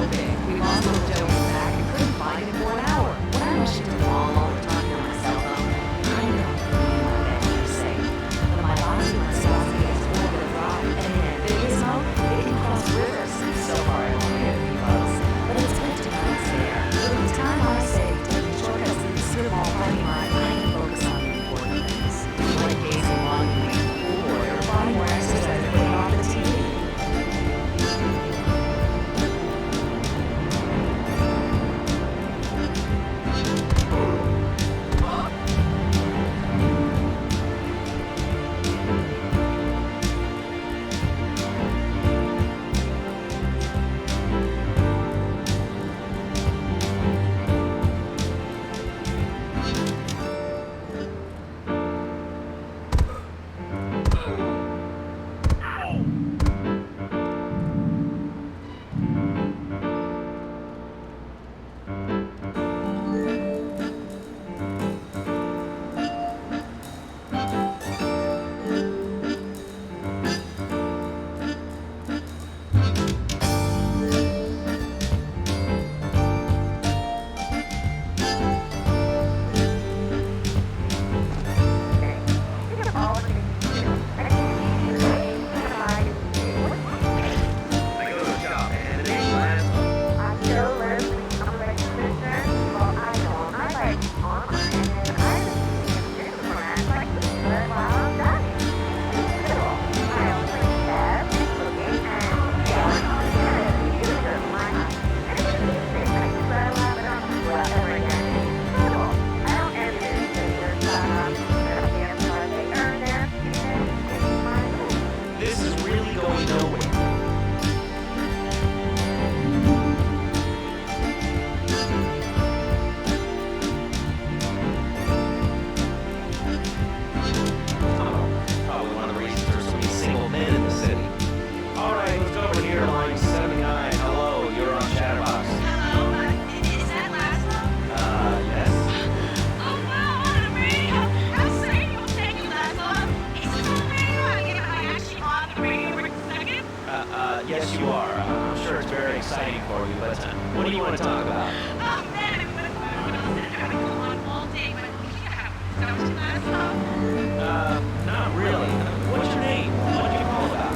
What do you want to talk about? Oh man, I'm gonna go on all day, but yeah, stuff to that stuff. Not really. What's your name? What do you call about?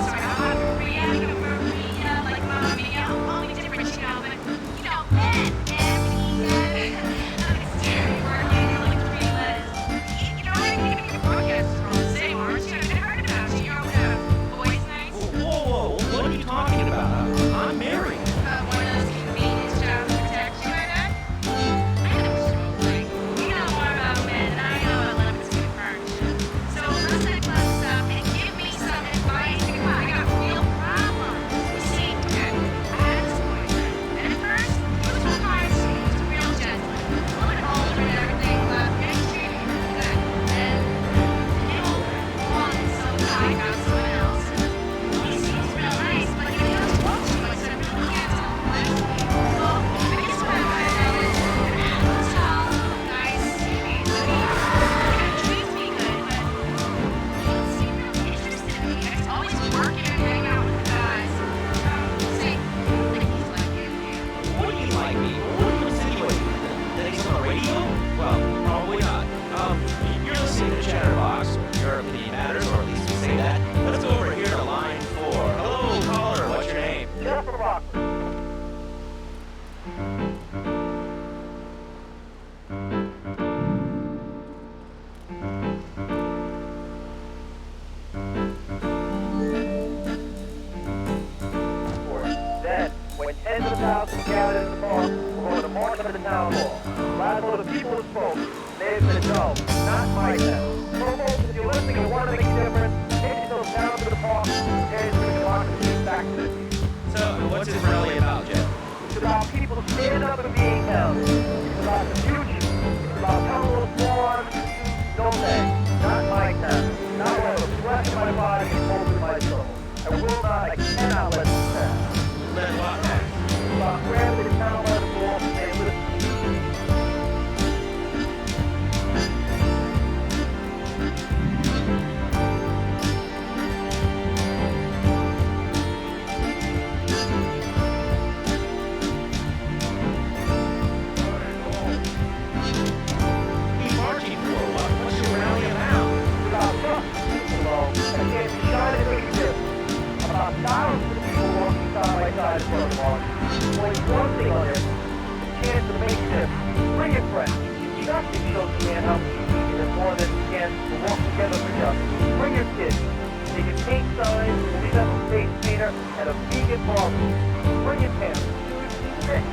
Sorry, Maria, like Mamma Mia, only different, you know, but, you know, it's terrible working, like 3 letters. You know, I think the broadcasts are all the same, aren't you? I've heard about you. You're over the boys' nights. Whoa, what are you talking about? I'm married. One of those convenience jobs to protect you, I bet. I know what you're like. You know more about men than I know about lemons to furniture. So let's set classes up and give me some advice because I got real problems. You see, okay, I had this boyfriend, and at first, he was real nice, he was a real gentleman, a little bit older and everything, but he treated me really good. And, you know, once, I got someone else. He seems real nice, but he does talk too much, so I really can't tell him what. So, I guess what I want to know is, he's tall, nice, he's he treats me good, but he doesn't seem really interested in me. He's always working and hanging out with guys. Say, like he's like you. What do you mean like me? What are you insinuating? That he's on the radio? Well, probably not. You're listening to Chatterbox, or your opinion matters, or at least you say that. Let's go over here to line 4. Hello, caller, what's your name? Jennifer Rockford. Then, when tens of thousands gathered in the park, we're going to march up to the town hall. Last load of people have spoken. They've said no, not my town. So folks, if you're listening and want to make a difference, get yourself down to the park and bring democracy back to the people. So, what's this rally about, Jeff? It's about people standing up and being held. It's about the future. It's about telling those morons, no thanks, not my town. Not one of the flesh of my body and holes in my soul. I will not, I cannot let this pass. Let what pass? It's about grabbing the town by the balls and saying, listen, Be marching for what? What's your rally about? about justice, alone, and can't be shot and make a difference. About thousands of people walking side by side in front of the march. Only one thing on it, the chance to make a difference. Bring your friends. Nothing shows a man how much he needs more than a chance to walk together for justice. Bring your kids. They can paint signs, leave up a face painter, and a vegan barbecue. Bring your parents. Sick.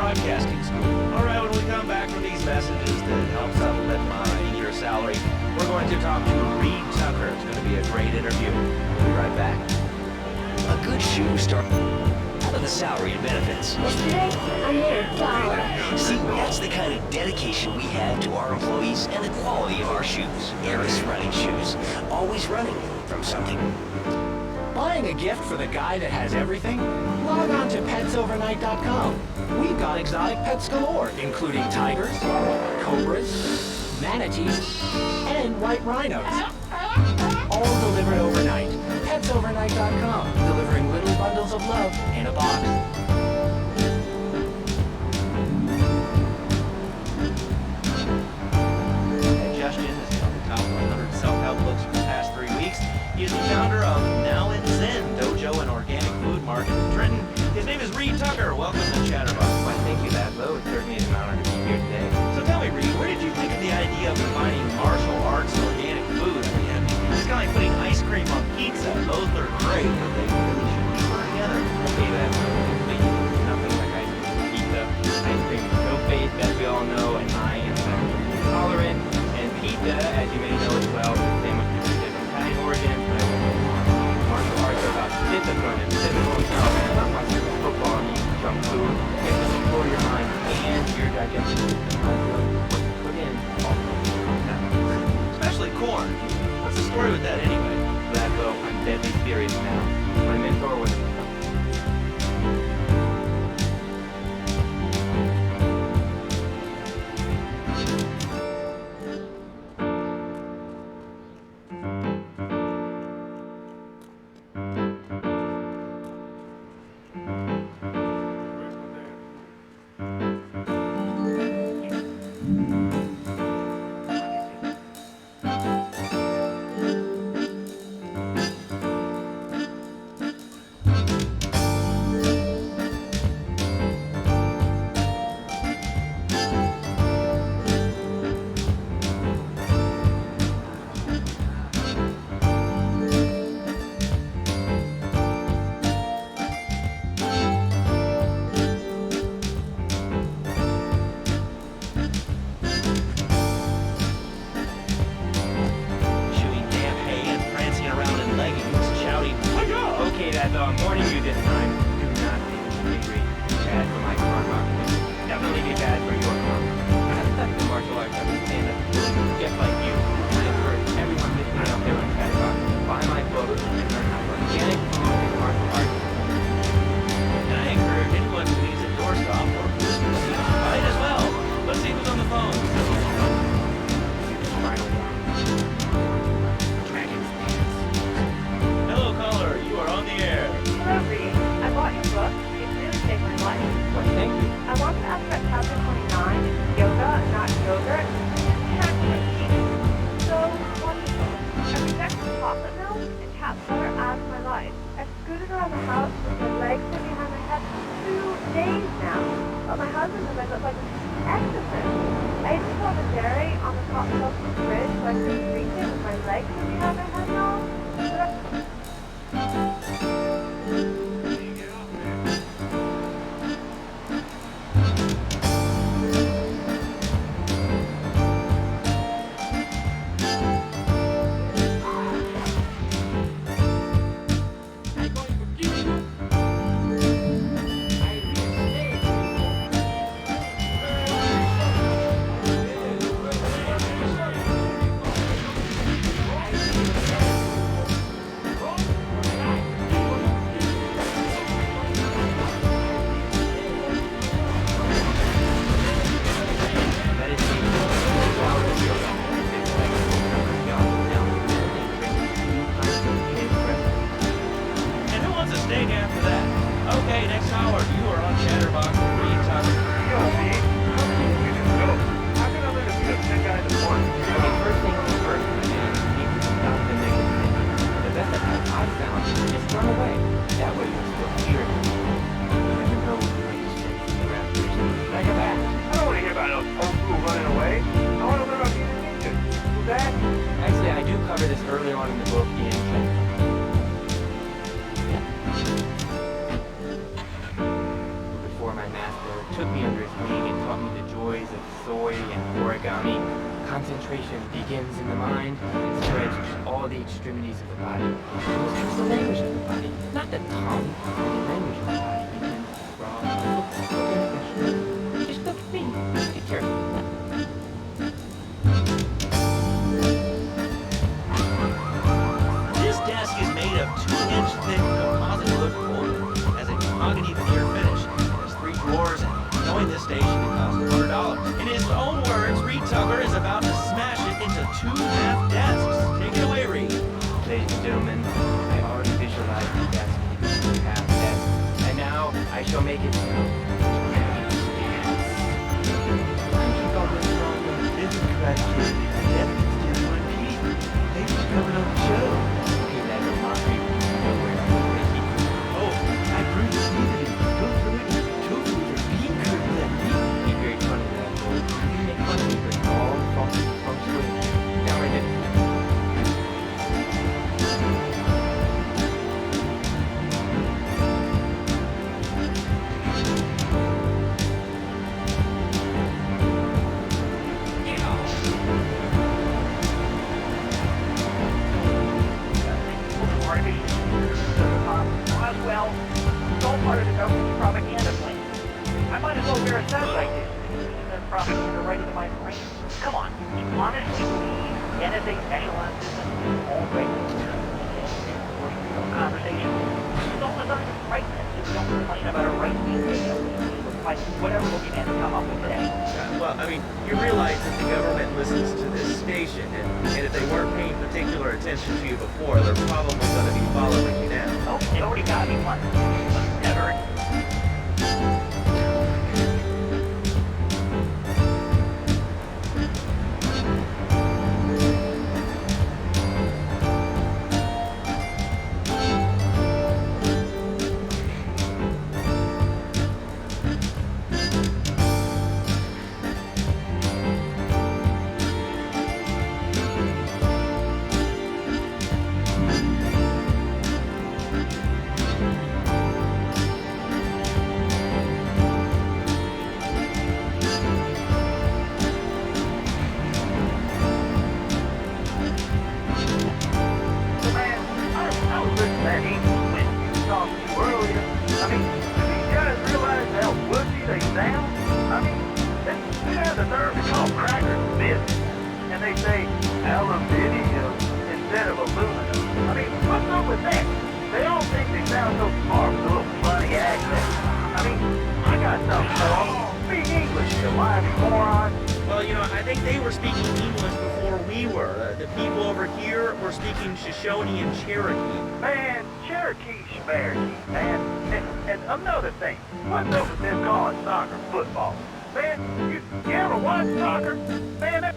broadcasting school. Alright, when we come back from these messages that help supplement my year salary, we're going to talk to Reed Tucker. It's going to be a great interview. We'll be right back. A good shoe starts out of the salary and benefits. Yesterday, I made $1. See, that's the kind of dedication we have to our employees and the quality of our shoes. Eris running shoes. Always running from something. Buying a gift for the guy that has everything? Log on to petsovernight.com. We've got exotic pets galore, including tigers, cobras, manatees, and white rhinos. All delivered overnight. Pets Pete'sOvernight.com, delivering little bundles of love in a box. And Justin has been on the top 100 self-help books for the past 3 weeks. He is the founder of Now in Zen Dojo and Organic Food Market in Trenton. His name is Reed Tucker. Welcome to Chatterbox. Why, thank you, Laszlo. It certainly is an honor to be here today. So tell me, Reed, where did you think of the idea of combining martial arts and organic food? I mean, it's kind of like putting ice cream on pizza. Both are great, but they really shouldn't be put together. Okay, Laszlo, completely. Nothing like ice cream and pizza. Ice cream is no faith, as we all know, and I am lactose intolerant. And pizza, as you may know as well, is the same with different Italian origins, but I won't go on. Martial arts are about discipline and physical intelligence, not watching football and eating junk food. You have to explore your mind and your digestive system. What you put in also comes out. Especially corn. What's the story with that anyway? Laszlo, I'm deadly serious now. My mentor was okay, Laszlo, I'm warning you this time. Do not make me angry. Bad for my karma. Definitely be bad for your karma. The martial arts have to stand up to just like you. I encourage everyone listening out there on Chatterbox to buy my book and learn how organic food and martial arts. And I encourage anyone who needs a doorstop or listeners to buy it as well. Let's see who's on the phone. Hello, caller. You are on the air. Hello, Reed. I bought your book. It really saved my life. Well, thank you. I want to ask about chapter 29. It's yoga, not yogurt. So wonderful. I reject chocolate milk and tap water out of my life. I've scooted around the house with my legs sitting behind my head for 2 days now. But my husband says I look like an exorcist. I used to put the dairy on the top shelf of the fridge so I couldn't reach it with my legs sitting behind my head now. Actually, I do cover this earlier on in the book in before my master took me under his wing and taught me the joys of soy and origami. Concentration begins in the mind and spreads to all the extremities of the body. It's the language of the body, not the tongue, but the language of the body. Just look at me. Be careful. This desk is made of 2-inch thick composite wood board. Has a mahogany veneer finish. It has 3 drawers and knowing this station it costs $100. In his own words, Reed Tucker is about to smash it into 2 half desks. Take it away, Reed. Ladies and gentlemen, I already make it so. Keep all this wrong with business criteria. That means just one key. Thanks for coming on the show. Okay, that will not be nowhere. Ricky. Oh, I brewed this needed it. Don't throw it in tofu with your bean curds at me. You're very funny, that boy. You make fun of me, but it's all from swing. Downright difficult. Well, it's all part of the government's propaganda plan. I might as well wear a satellite dish and then propaganda right into my brain. Come on, you honestly believe NSA specializes in all regular conversation? Don't design the right message. Don't complain about a right-wing radio. Like whatever looking at come up with today. Well, I mean, you realize that the government listens to this station, and if they weren't paying particular attention to you before, they're probably going to be following you now. Oh, they already got me once. Never. Well, you know, I think they were speaking English before we were. The people over here were speaking Shoshone and Cherokee. Man, Cherokee Schmerokee, man. And another thing, what's up with them calling soccer football? Man, you ever watch soccer? Man, that...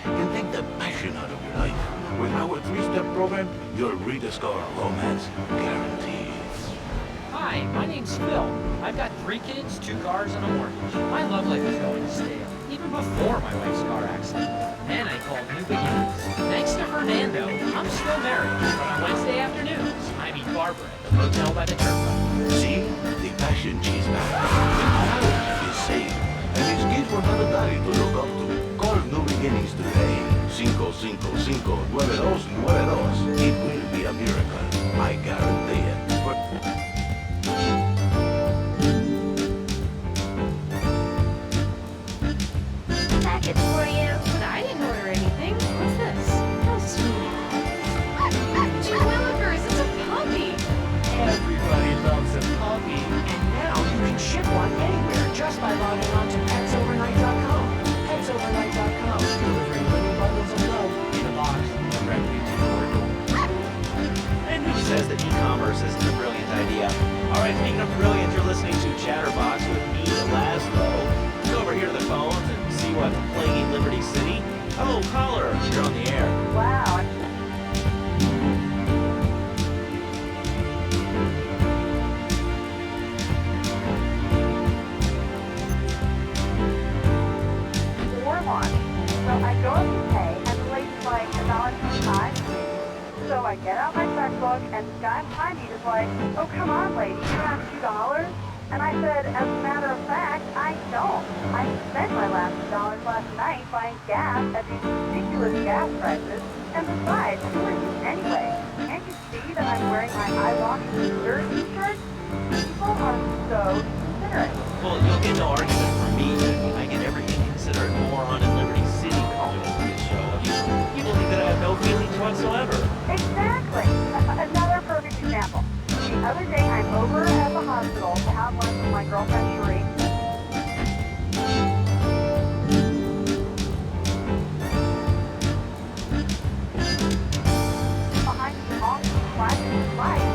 can take the passion out of your life. With our 3-step program, you'll rediscover romance guaranteed. Hi, my name's Phil. I've got 3 kids, 2 cars, and a mortgage. My love life is going stale, even before my wife's car accident. Then I called New Beginnings. Thanks to Fernando, I'm still married, but on Wednesday afternoons, I meet Barbara at the motel by the turnpike. See? The passion she's back. And marriage is safe. And his kids will have a daddy to look up to. Call New Beginnings today. 555-9292. It will be a miracle. I guarantee it. Package for you. But I didn't order anything. What's this? How sweet. Gee willikers, it's a puppy. Everybody loves a puppy. And now you can ship one anywhere just by logging on to petsovernight.com. Petsovernight.com, delivering little bundles of love in a box directly to your door. $1.25. So I get out my checkbook, and the guy behind me is like, "Oh, come on, lady, you have $2? And I said, as a matter of fact, I don't. I spent my last $2 last night buying gas at these ridiculous gas prices. And besides, who are you anyway? Can't you see that I'm wearing my I Walk in Scooter t-shirt? People are so considerate." Well, you'll get no argument from me. I get every inconsiderate moron in Liberty City calling into this show. You believe that I have no feelings whatsoever. Exactly. Another perfect example. The other day, I'm over at the hospital to have lunch with my girlfriend Cherie. Behind me, honking, flashing his lights.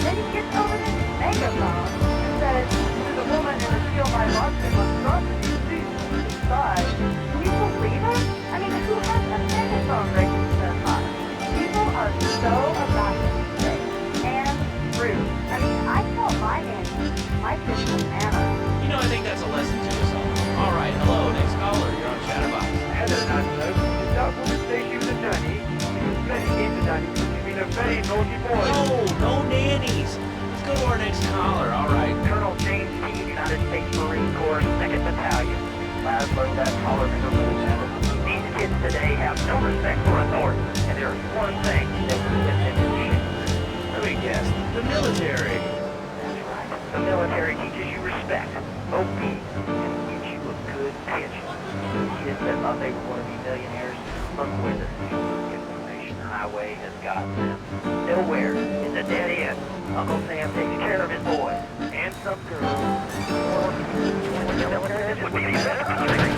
Then he gets over this megaphone and says, "To the woman in the field I love to monstrosity, please decide." Can you believe it? I mean, who has a megaphone right into their car? People are so obnoxious today. And rude. I mean, I tell my auntie, my kids some manners. You know, I think that's a lesson to us all. All right, hello, next caller. You're on Chatterbox. Hello, Nancy. Is that what say she was a nanny? Because Betty is a nanny because you've been a very naughty boy. No nannies. Let's go to our next caller. All right. Colonel James T, United States Marine Corps, 2nd Battalion. Laszlo, that caller is a lieutenant. These kids today have no respect for authority, and there's one thing that will get them in shape. Let me guess. The military. That's right. The military teaches you respect, obedience, and gives you a good pension. Kids that thought they were going to be millionaires, look where the information highway has gotten them. Nowhere. It's a dead end. Uncle Sam takes care of his boys and some girls. The military would be a better country.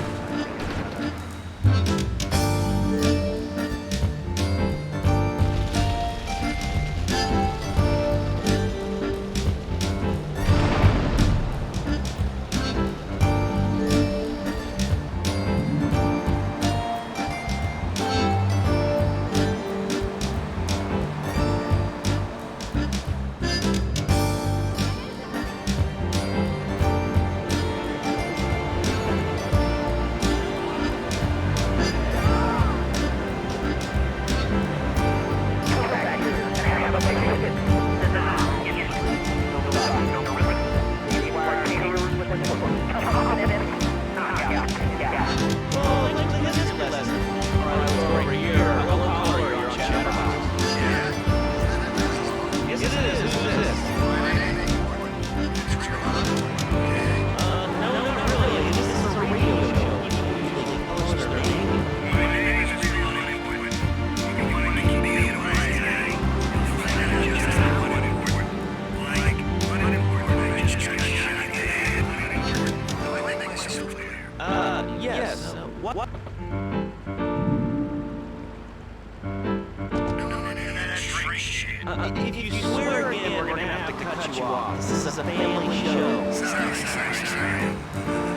If you swear again, we're gonna have to cut you off. This is a family show. Sorry.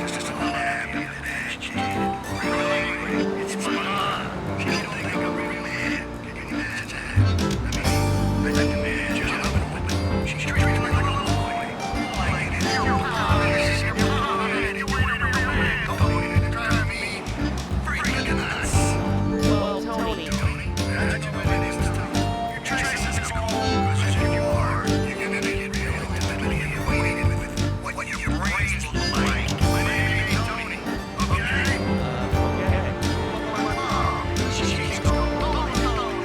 Just a little happy that it's my mom. She don't think I'm really mad. Can you imagine? I mean, I can imagine her. She's treating me like a little boy. Like, you're fine. You're winning a real man. Going to drive me freaking nuts. Well, Tony. That's what it is. Your choice is cool. Because if you are, you're gonna be real intimately acquainted with what your brains look like. My name is Tony. Okay? She keeps going,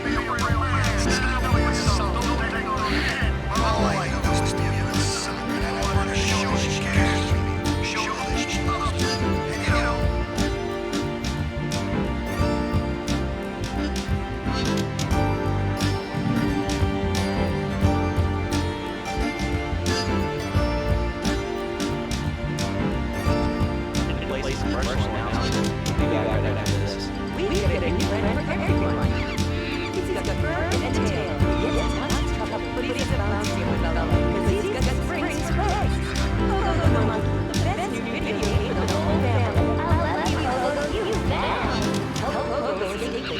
be a real man. Stop doing something. Don't take on her head. All I do is stimulate something. And I want to show she cares. Show that she loves me. And you know, Play some personal announcements. Maybe I got after this. We get a new friend for everyone. He's got fur and tail. Yes, not tough, but he's a bouncy fellow. Because he's got springs to legs. Go, monkey. The best new video game for the whole family. I love you, Pogo. You found. Help Pogo escape the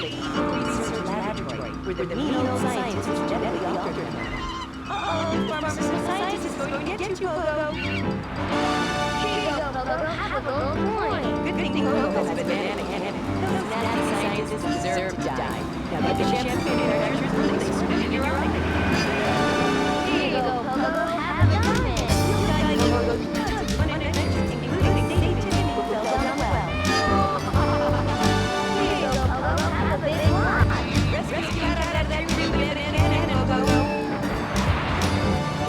research laboratory where the mean old scientists gently altered him. Uh-oh, the pharmaceutical scientist is going to get you, Pogo. Here you go, Pogo. Have a gold coin. Good thing Pogo has been banana cannon. Those nasty scientists deserve to die. Now get the champagne and actors when they swim in your eye. Here you go, Pogo. Have a diamond. You'll guide Pogo to tons of fun adventures, including St. Timothy who fell down the well. Here you go, Pogo. Have a big one. Rescue cat out of that room and Pogo.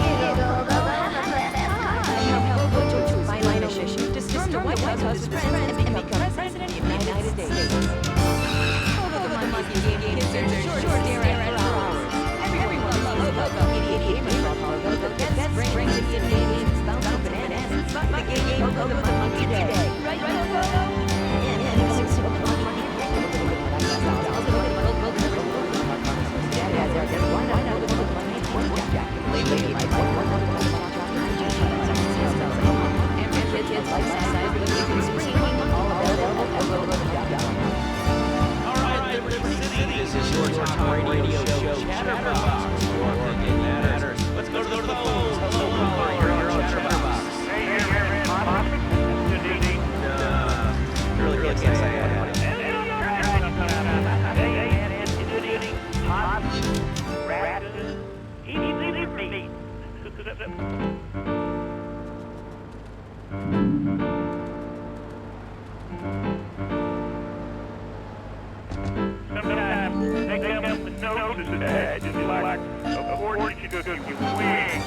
Here you go, Pogo. Have a fast car. Help Pogo to find my mission to storm the White House with his friends and become President of the United States. Pogo the monkey game kids are short stare at flowers. Everyone loves Pogo. Idiot gamers love Pogo. The best brings it in games, bouncy bananas. Fuck the game, Pogo the monkey today. Right, Pogo? And it's so fun. Alright, Liberty City, this is your top radio show, Chatterbox. Your opinion matters. Let's go to the phones. Hello, caller, you're on Chatterbox. Really can't say that. Sometimes they come with notice that just like a fortune cookie wing.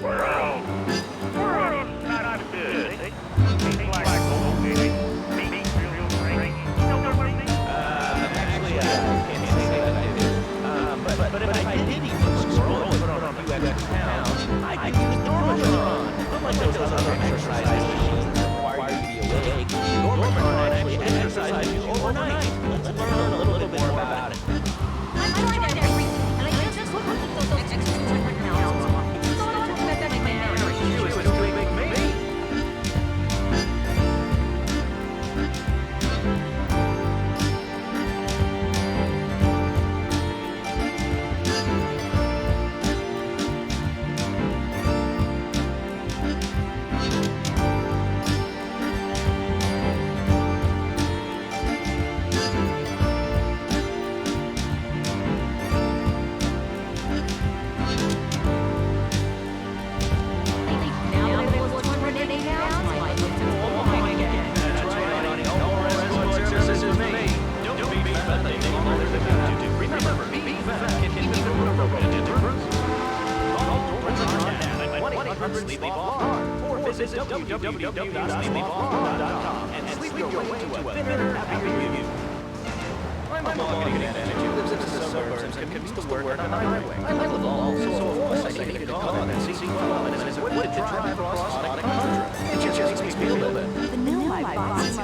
World is not good. Things like old baby, meat, real strange. You know what I mean? Actually, I can't say that I do. But if I did eat some squirrel and put on a few extra pounds, I could use Dormatron. Unlike those other exercise machines that require you to be awake, Dormatron actually exercises you overnight. Let's learn a little bit more about it. I'm trying everything, and I just look at those extra 200 pounds. So I don't know that my marriage. You was too big me. www.sleepoffbar.com and sleep your way to a better, happier you. My mom lives in the suburbs and commutes to work on the highway. I live alone, so of course I can make a call and see 12 minutes what to drive across Sonic Contra. It just makes me feel better. The new my box.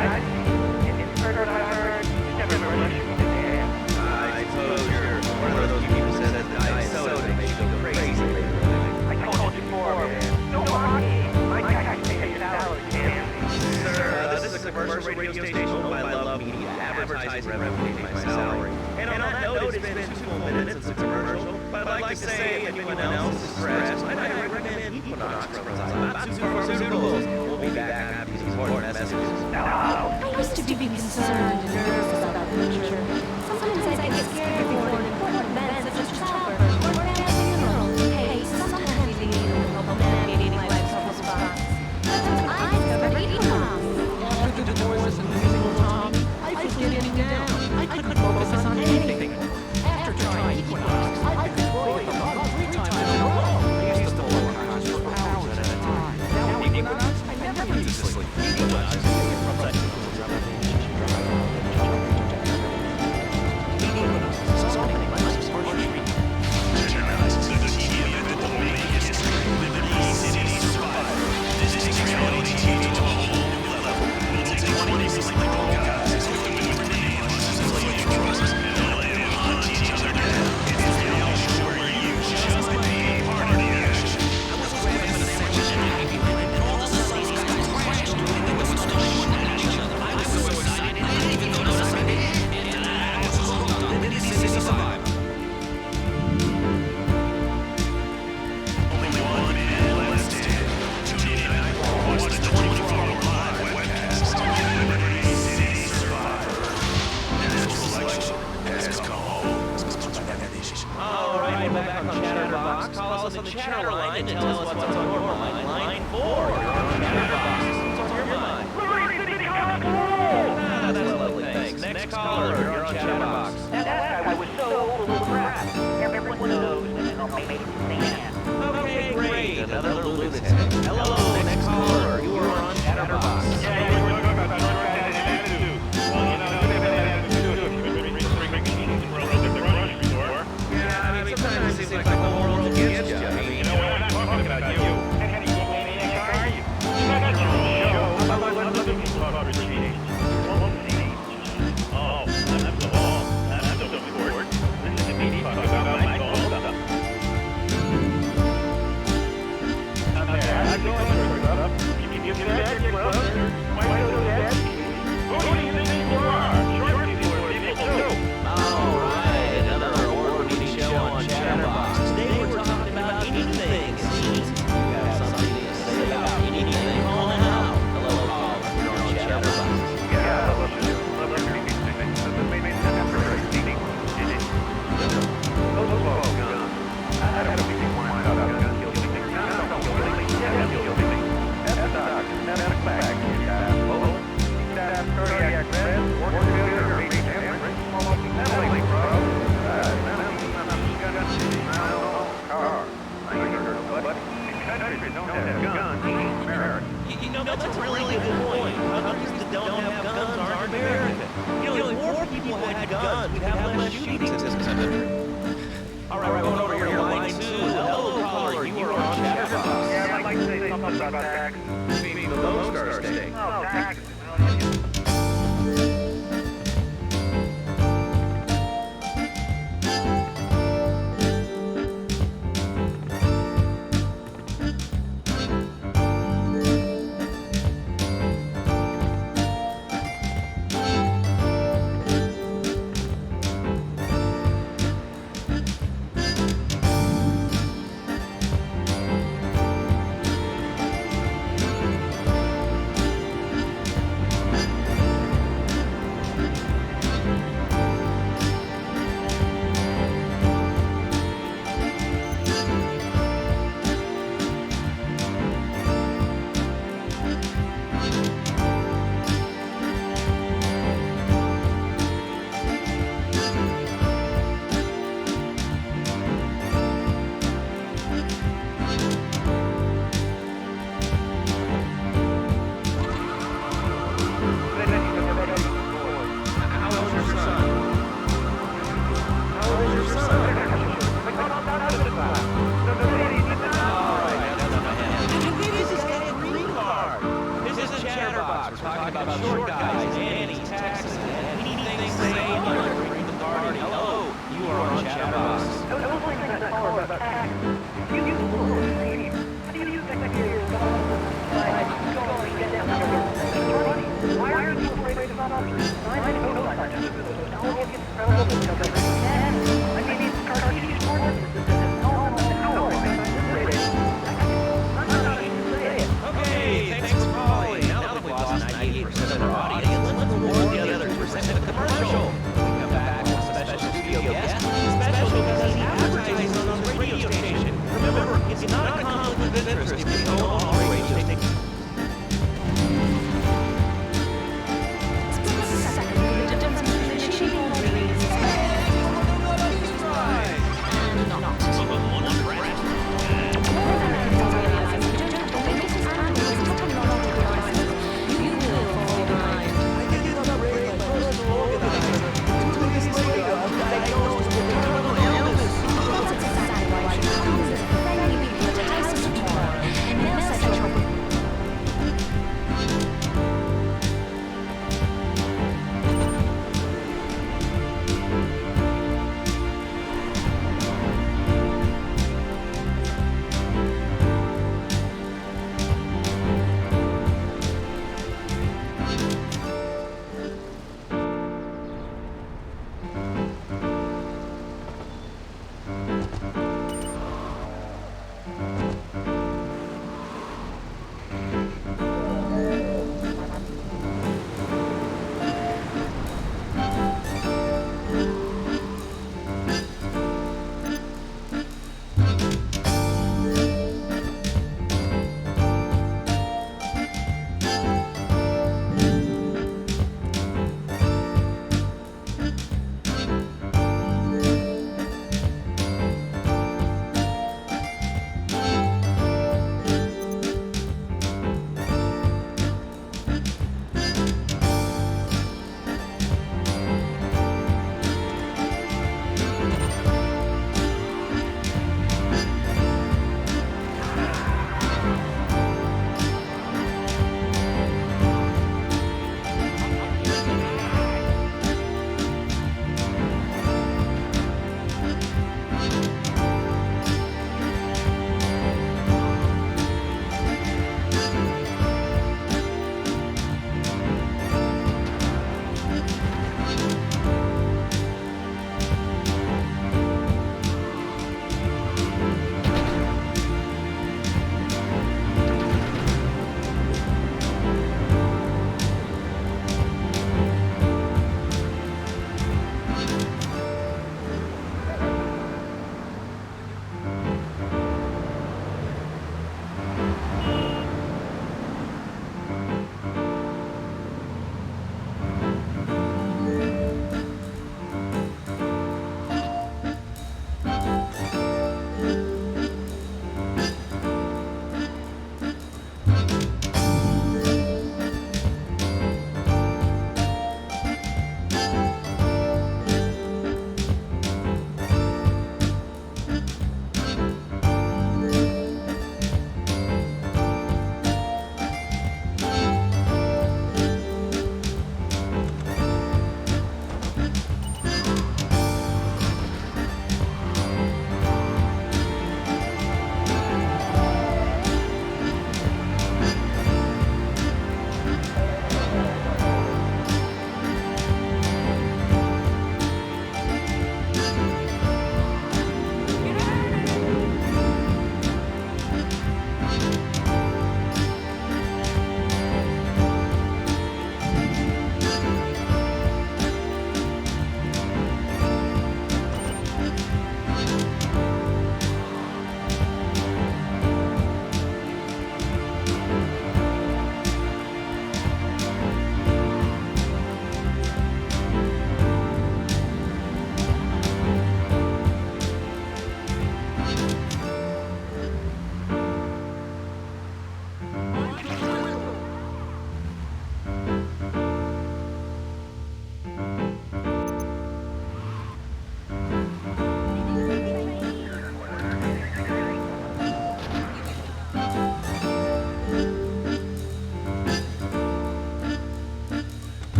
I suppose you're one of those people that says diet soda makes you go crazy. I told you before, man. No hockey. My guy pays salary, can't Sir, this is a commercial radio station owned by Love Media. Advertising revenue pays my salary. And on that note, it's been 2 full minutes since the commercial. But I'd like to say, if anyone else is stressed, I recommend Equinox from Matsu Pharmaceuticals. We'll be back after these important messages. I used to be concerned and nervous about the future. Sometimes I get scared before an important event such as childbirth or a funeral. Hey, sometimes you need a little navigating life's trouble spots. But I discovered Equinox. After the divorce and losing Tom, I was getting down. I couldn't focus on anything. After trying Equinox, I could deploy the model 3 times in a row. I used to pull cons for hours at a time. Now Equinox, I never need to sleep. Equinox is from that so many months for treatment. Tonight, the TV event will make history. Liberty City Survivor. This is reality TV to a whole new level. We'll take 20 cyclical guys with the movement names, Sicilian crosses, and let them hunt each other down. It's a reality show where you just may be part of the action. I was grabbing the sandwiches and and all the Sicilian guys crashed into it. They were stunning at each other. I was so excited, I didn't even notice I did. And I was hooked on Liberty City Survivor. Only one man left in. Tune in and watch the 24-hour live webcast. Liberty City Survivor. Natural selection has come home. All right, we're back on Chatterbox. Call us on the chatter line and tell us what's on your mind. Line 4, you're on Chatterbox. What's on your mind? Ah, that's lovely, thanks. Next caller, you're on Chatterbox. That guy was so full of crap. Everyone knows that I'll make it stand. Okay, great. Another lunatic. Hello, next caller, you are on Chatterbox. Yeah, I mean, sometimes it seems like the whole world's against you. I mean, you know what? I'm not talking about you. Oh, that's the ball. That's the report. This is the meeting talking about my goal stuff. I'm going to up. You said you love her. Why do that? Who do you think you are? Short people are people too. All right, another award-winning show on Chatterbox. Today we're talking about anything. It seems you have something to say about anything. Call now. Hello, caller. You're on Chatterbox. York guys, Annie, Texas, and anything say during the party. Hello, you are on Chatterbox. Those things that call about taxes. You little thief. How do you expect to your like going get down there? Why are you afraid of something? I know such. Don't get incredible because I mean these cartoon ordinances that just tell them what the hell I'm not sure to say it. Okay, thanks for calling. Now that we've lost 98% of our audience, let's reward the other 2% with a commercial. We come back with a special studio guest. Special because he advertises on the radio station. Remember, it's not a conflict of interest if you go on a radio station.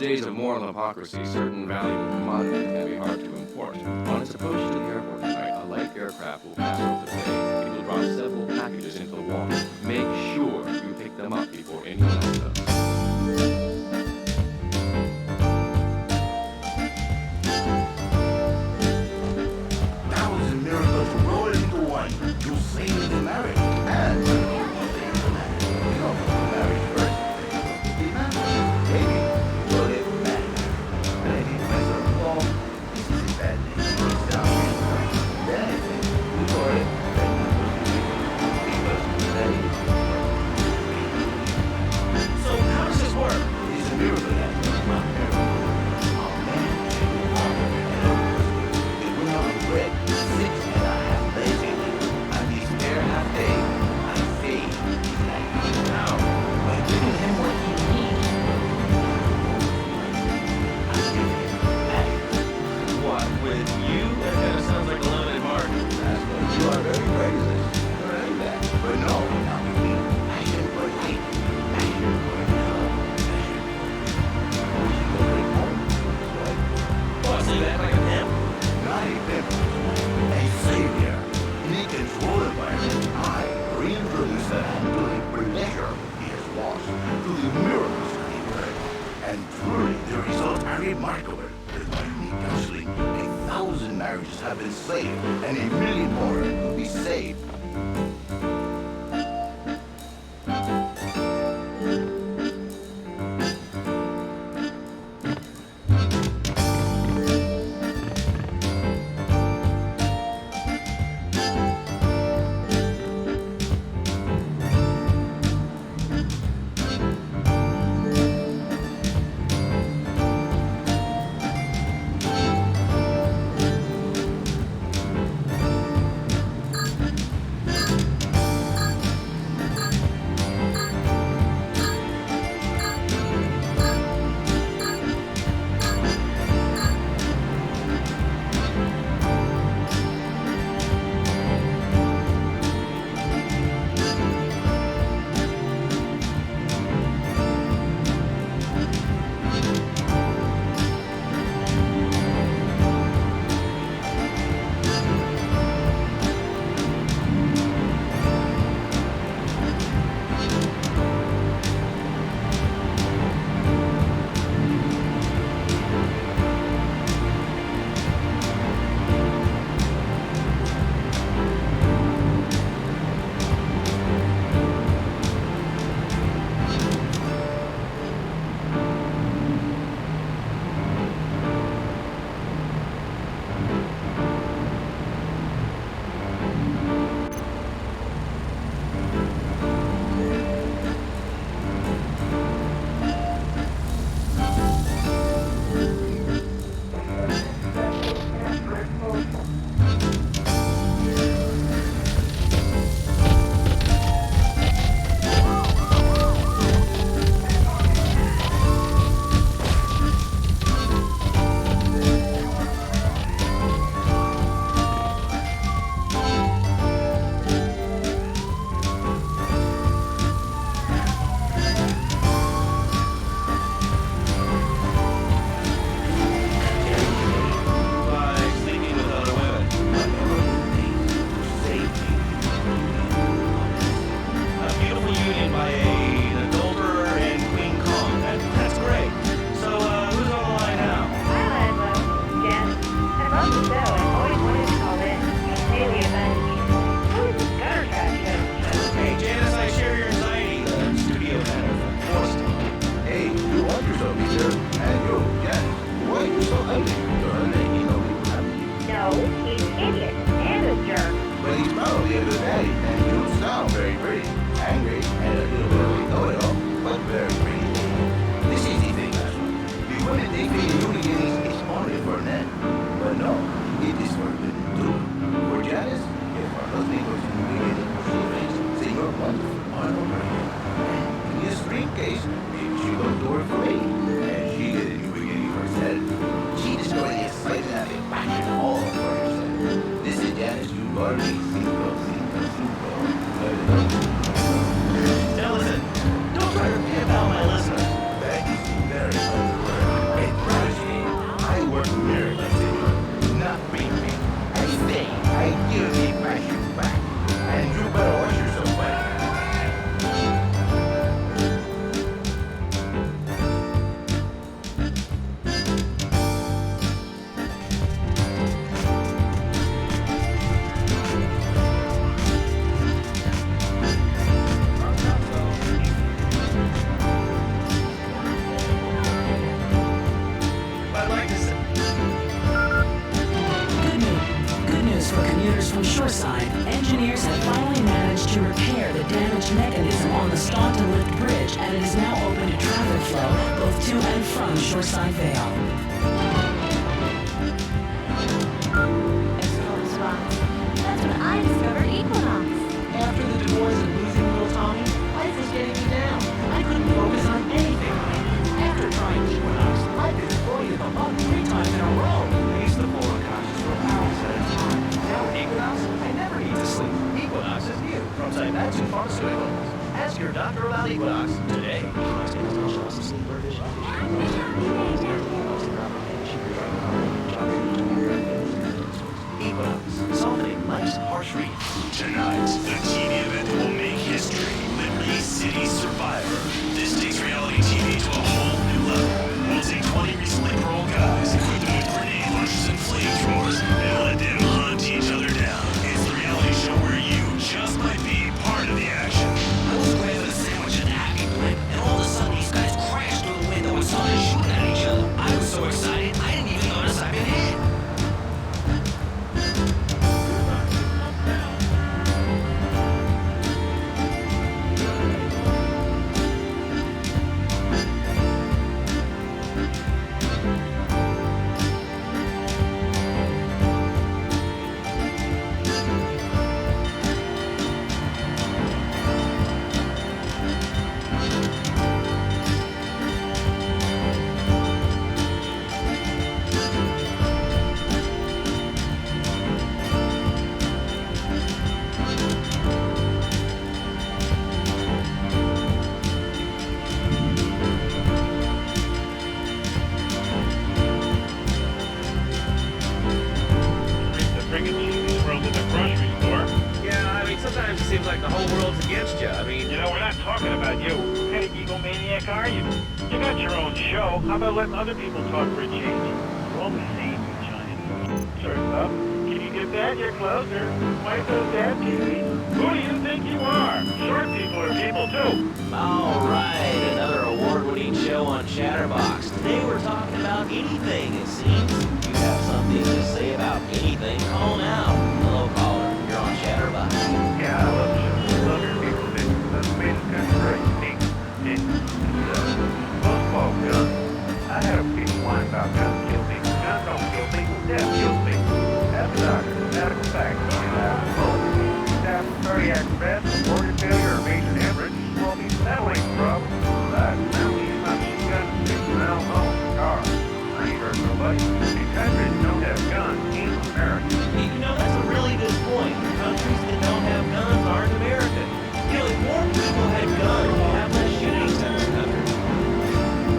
days of moral hypocrisy, certain valuable commodities can be hard to import. On its approach to the airport tonight, a light aircraft will pass over the bay. It will drop several packages into the water. Make sure you pick them up before anyone else does. Thousand miracles roll into one. You save the marriage and save the man. You don't put the marriage first. The man. Baby, you will live man. And I think to myself, oh, this is a bad thing. It's down here. Then I think, we call it that man was because that is. So how does this work? It's a miracle that it's not a miracle. A man can walk and it will not bread 6.5 days a week. And this bare half day, I feed his life. Now, by giving him what he needs, I give him back. What, with you? That kind of sounds like a limited market. That's what you are very praiseless. You're right back. But no, not with me. Passion for life. Passion for love. Passion for wishing to bring home. Oh, so you act like a pimp? Not a pimp. A savior. In a controlled environment, I reintroduce the man to the pleasure he has lost, to the miracles he heard. And truly, the results are remarkable. With my unique counseling, 1,000 marriages have been saved, and 1 million more will be saved. Now listen, don't try to pimp out my listeners. That is very underwear. Staunton Lift Bridge, and it is now open to traffic flow both to and from Shoreside Vale. That's when I discovered Equinox. After the divorce and losing little Tommy, life was getting me down. I couldn't focus on anything. After trying Equinox, I could deploy the bug 3 times in a row. I used to fall unconscious for hours at a time. Now with Equinox, I never need to sleep. Equinox is new from Zaibatsu Pharmaceuticals. Ask your doctor about Equinox today. Equinox, softening life's harsh reading. Tonight, the TV event will make history. Liberty City Survivor. This takes reality TV to a whole new level. We'll take 20 recently paroled guys, equip them with grenade launchers and flamethrowers, and let them hunt each other down. It's the reality show where you just might be part of the action. I was grabbing a sandwich at a happy point, and all of a sudden these guys crashed through the window and started shooting at each other. I was so excited, I didn't even notice I'd been hit. Sometimes it seems like the whole world's against you. I mean, You know, we're not talking about you. What kind of egomaniac are you? You got your own show. How about letting other people talk for a change? We're all the same, you giant. Sure enough. Can you get that? You're closer. Wipe those dad TVs. Who do you think you are? Short people are people, too. all right, another award-winning show on Chatterbox. Today we're talking about anything, it seems. If you have something to say about anything, call now. Hello, caller. You're on Chatterbox. Yeah, I love the show. Love your people. That's made it kind of very unique. And, most of all, guns. I had a people whine about guns kill me. Guns don't kill people. Death kills people. That's a doctor. Medical fact. You have both. Have cardiac arrest, organ failure, or major hemorrhage. Well, that ain't a problem. But now we use my machine gun to stick around home in the car. I ain't hurt nobody. These countries don't have guns in America. You know, that's a really good point. Countries that don't have guns aren't American. You know, if more people had guns, we'd have less shootings in this country.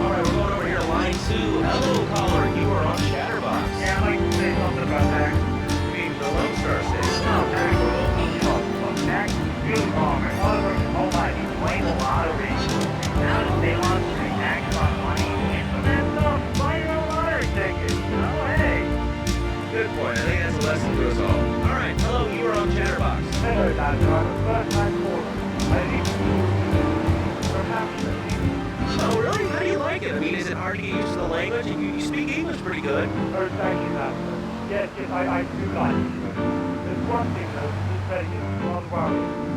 All right, we're going over here to line 2. Hello, caller. You are on Chatterbox. Yeah, I'd like to say something about that. I mean, the Lone Star says, no, very well. Tax, fuel bomber, almighty, blame a lot of it. Now that they want to tax on money, and that stuff, buy your own lottery ticket. Oh, hey. Good point. I think that's a lesson to us all. All right, hello. You are on Chatterbox. Hello, Doctor. I'm a first-time caller. Perhaps Oh, really? How do you like it? I mean, is it hard to get used to the language? You speak English pretty good. Oh, thank you, Doctor. Yes, I do like it. There's one thing, though, this very rather worrying.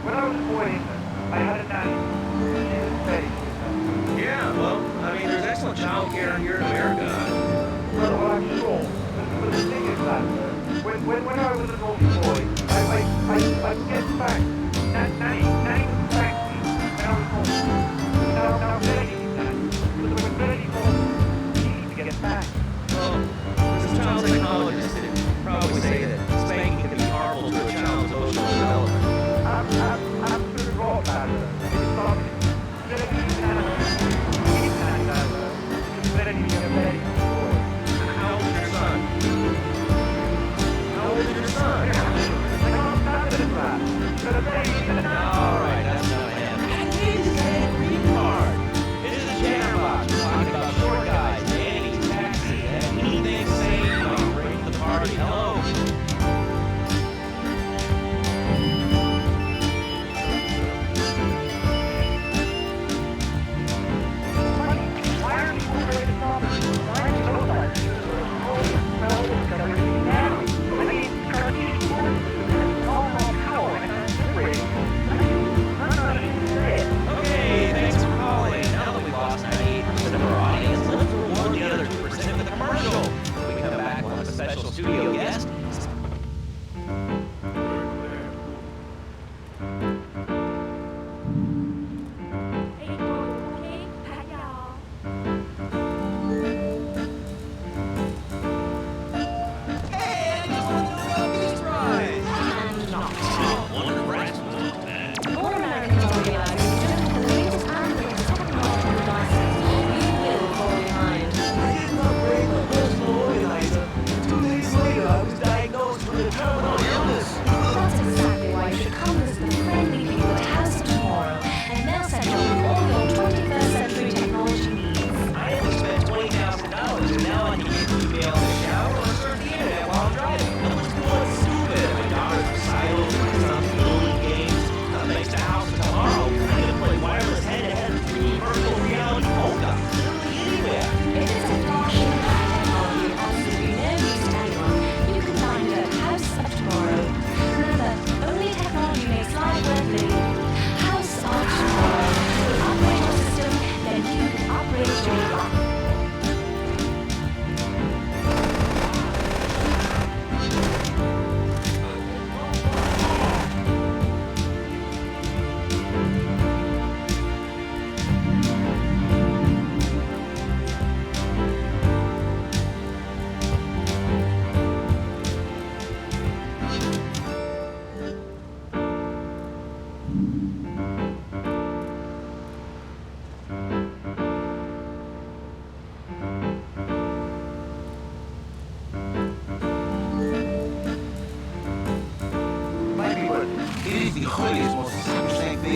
When I was born in England, I had a nanny. She was very good. Yeah, well, I mean, there's excellent child care here in America. Well, I'm sure. But the thing is that, when I was a naughty boy, I'd get back. Nanny would back me when I was home. Now, Betty is that. But when Betty home, she needs to get back. Well, as a child psychologist, it'd probably say that spanking can be harmful to a child's emotional development. I'm absolutely wrong about it.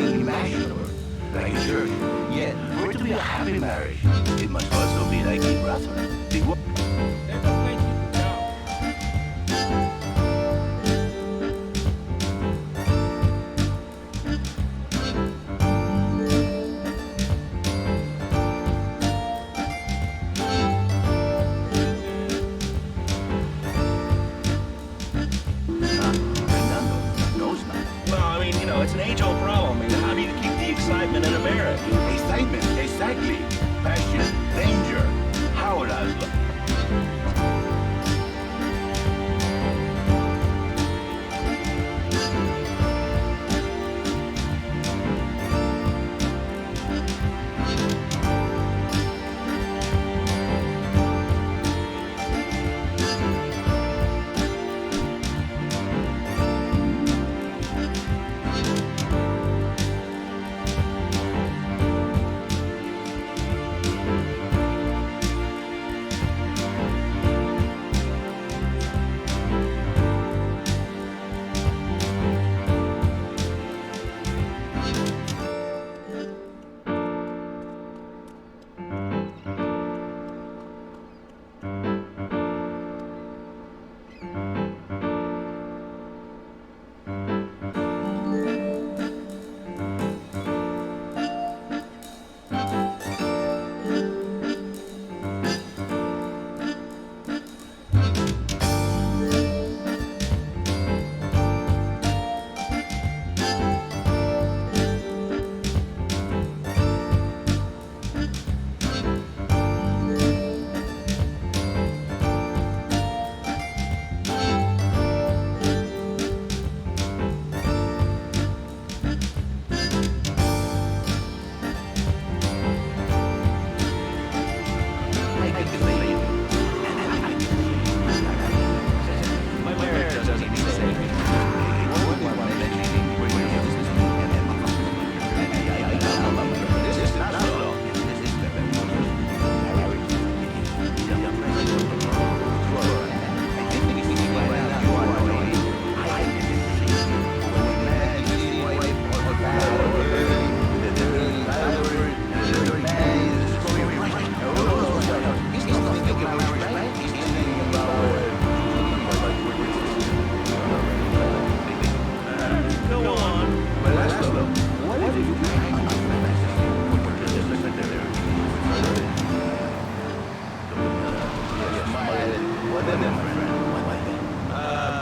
anything imaginable, like a church. Yet, for it to be a happy marriage, it must also be like a brother. Well, I mean, it's an age-old problem. I mean, how do you keep the excitement in a marriage? Excitement, exactly. Passion, danger. How would I look?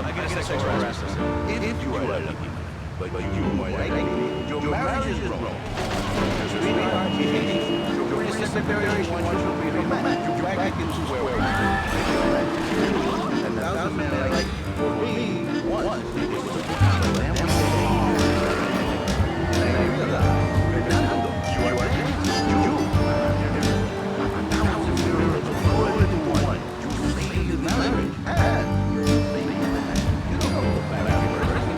I guess that's CobraSnake. If you are lucky, but you are likely, your marriage is wrong. Sweetheart, your princess separation wants you to be her man. You're back into square one. And 1,000 men like for me once. And I realize, Fernando, you are right. You. 1,000 miracles rolled into one. You saved the marriage. And you saved the man. You don't know the marriage person.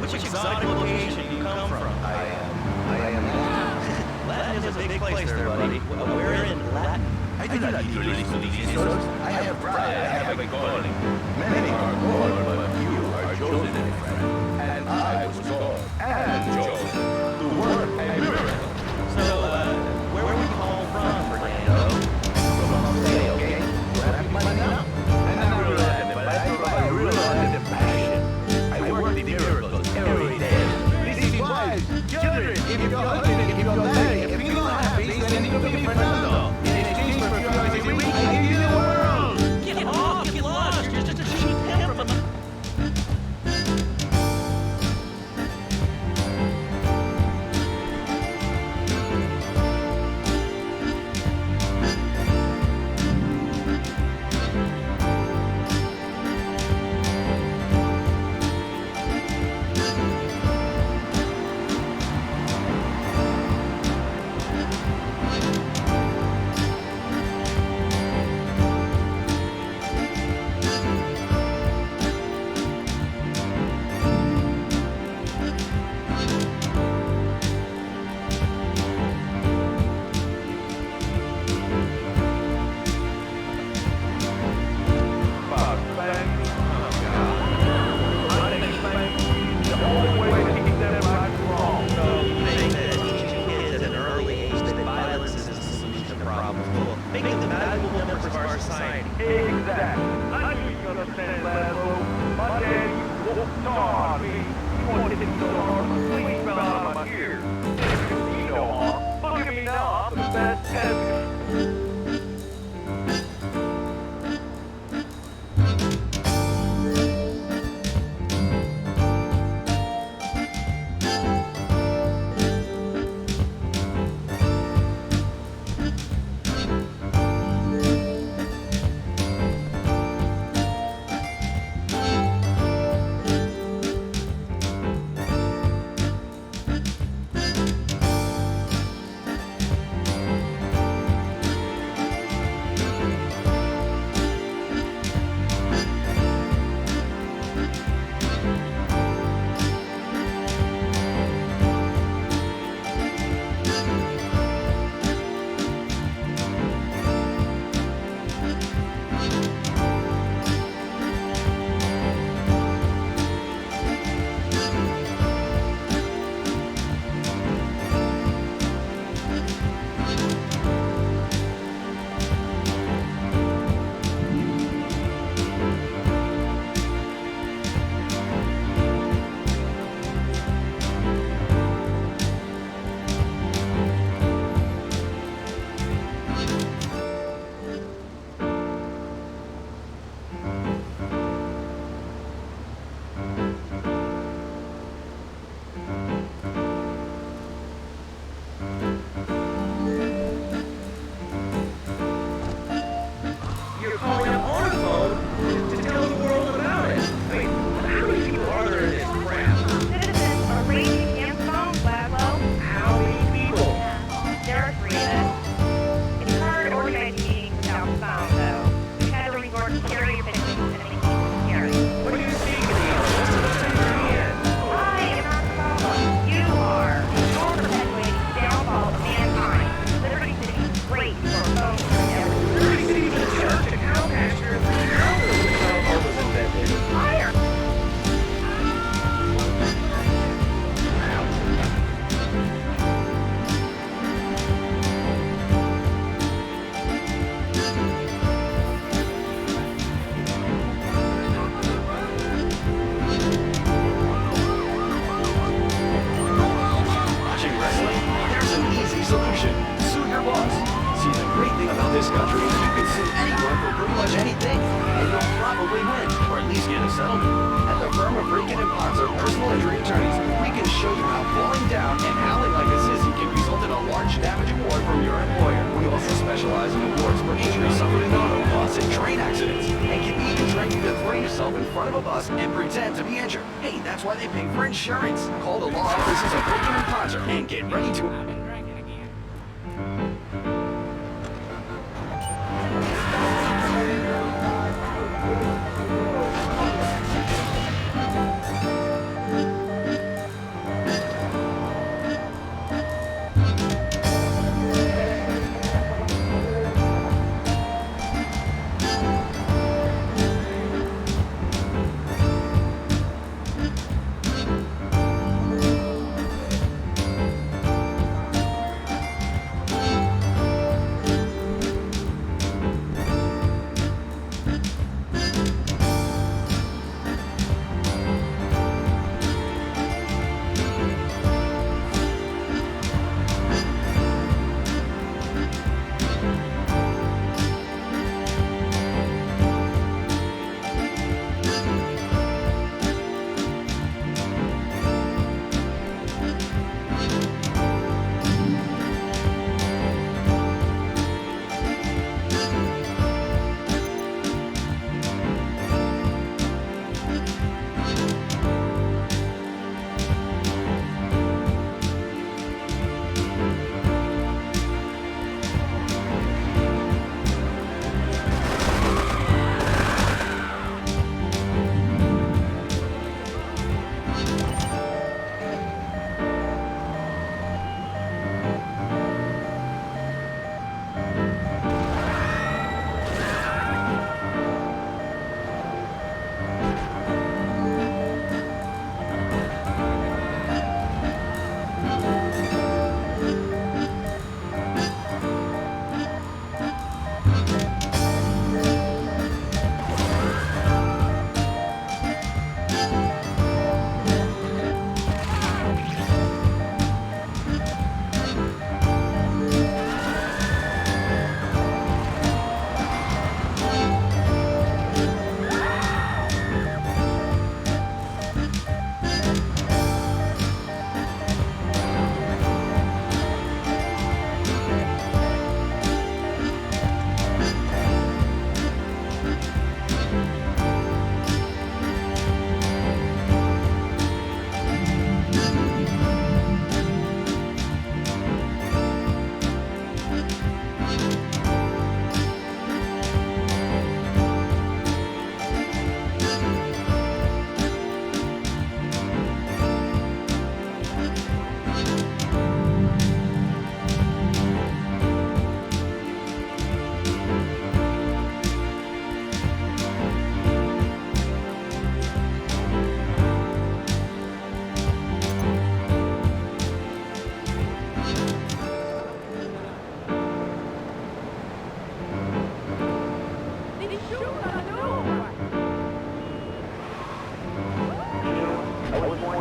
Which exotic location do you come from? I am Latin is a big place there, buddy. Where in Latin? I do not need to listen to these insults. I have pride, I have a calling. Many are called, but you are chosen, my friend. And I was called and chosen to work a miracle. So, where were you called from, Fernando? From Australia, okay? You have money now? And I'm real Latin, but I provide real Latin passion. I work the miracles every day. Please, wives, children, if you're husband, if you're married, if you're not happy, then you can be Fernando. In exchange for a few hours a week, I give you the world. Get off! Get lost! You're just a cheap pimp from a...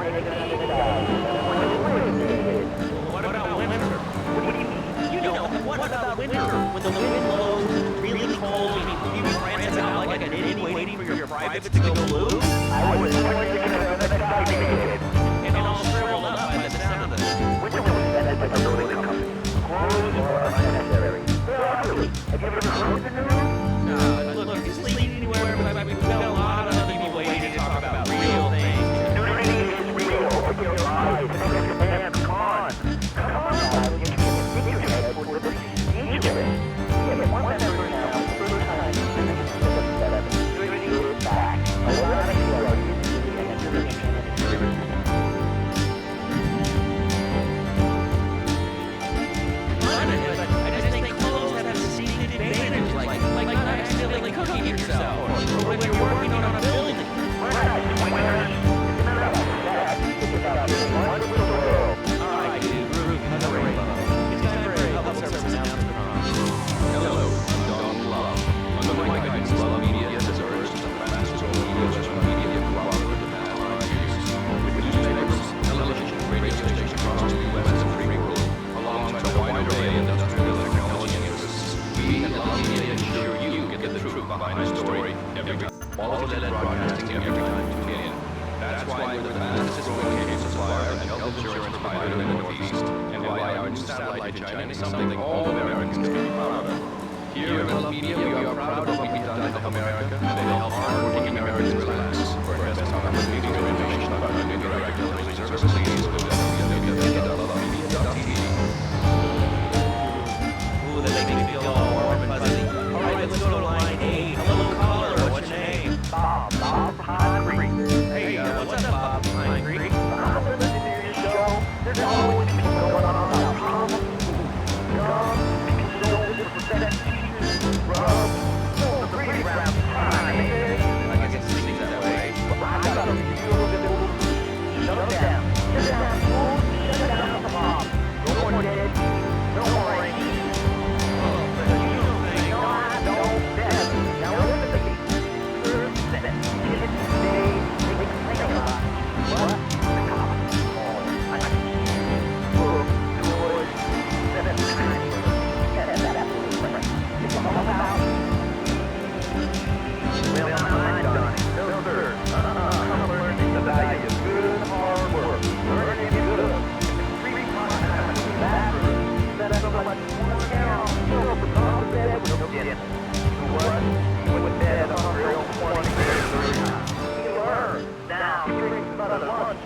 What about winter? What do you mean? You know, what about winter? When the wind blows really cold and you prance out like an idiot waiting for your privates to go blue? I was going to get another guy naked. And all shriveled up by the sound of it. Which was invented by the building company. Clothes are unnecessary. They're ugly. Have you ever heard the news? No, look, this leads anywhere, but we've got a lot of other people waiting to talk about real things. Nudity is real. Open your eyes. Man, come on. Come on. You can stick your head for liberty. Dangerous. Yeah, but one member now, for the first time, nudity is back. A lot of people are using the entertainment industry. I just think clothes have a distinct advantage, like not accidentally cooking yourself, or when you're working on a building. Alright, dude, Groove, another rainbow. It's time for a public service announcement. Hello, I'm Don Love. Under my guidance, Love Media has urged the fastest growing social media cooperative in the past 5 years. With newspapers, television, radio stations across the U.S. and free world, alongside a wide array of industrial technology interests, we at Love Media ensure you get the truth behind the story every time. Quality-led broadcasting every time you tune in. That's why we're the fastest growing cable supplier and health insurance provider in the Northeast, and why our new satellite in China is something all Americans can be proud of. Here at Love Media, we are proud of what we've done to help America and to help hard-working Americans relax. For best conference meetings or information about our new direct television service, please go to www.lovemedia.tv. Ooh, that makes me feel all warm and fuzzy. Alright, let's go to line 8. Hello, caller, what's your name? Bob Pine Creek. Hey, what's up, Bob Pine Creek? I'm listening to your show. There's always people going on about problems, guns, soldiers, teachers, drugs, the breeding ground, crime. I guess it seems that way. I got a real good shut them down. Shut down schools, shut down the mob. No more dead, no more rain. No, I don't bet. Now listen to me.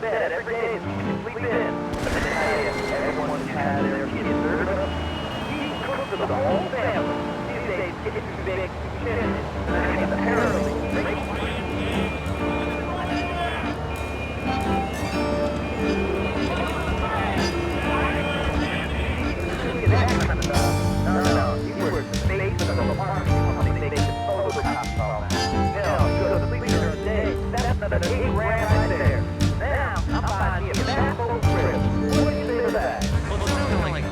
Bed every day so you can sleep in. Everyone has their kids served up. He cooks for the whole family. These days, kids too big, too shit. Apparently, No. He works the face of the market. They can photocop all that. Hell, you go to sleep during the day. That's not an 8 grand right there. Now, I'm buying me a bath full of trips. What do you say to that? Well, it's something like...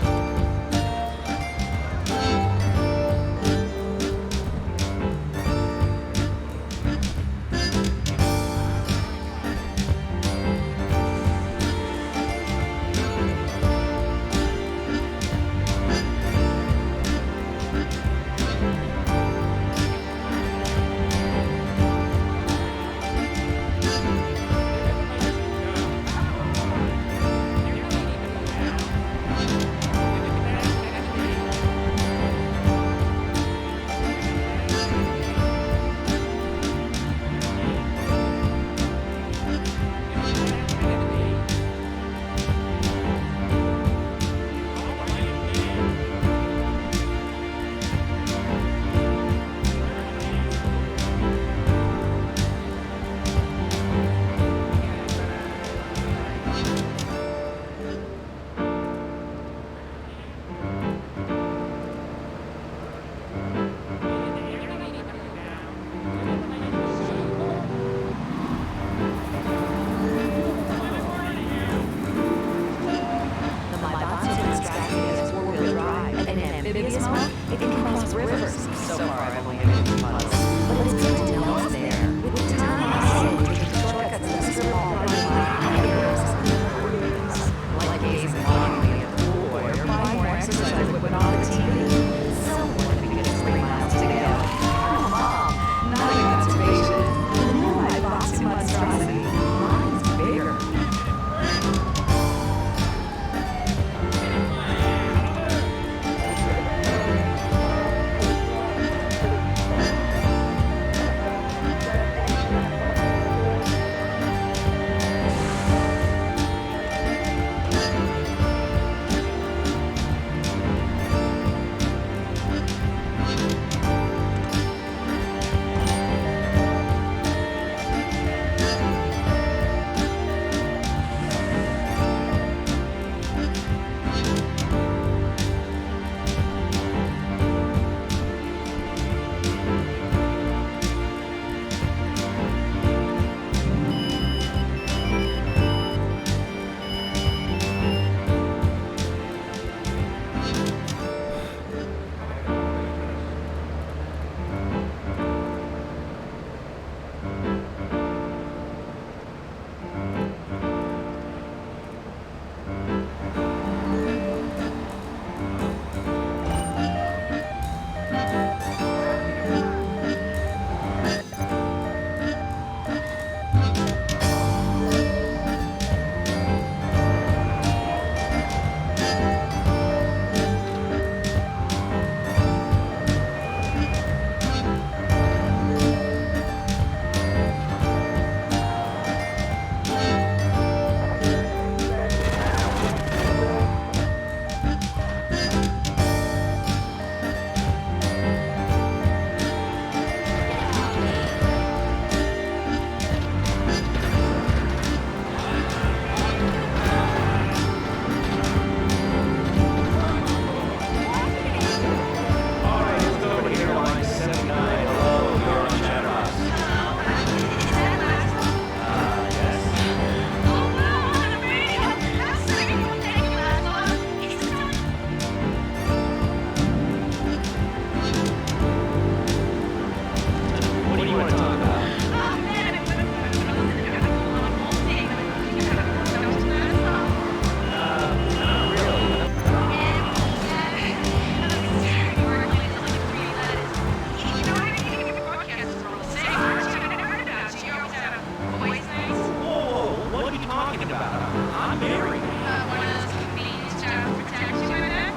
talking about? I'm married. One of those convenience child protection, I bet?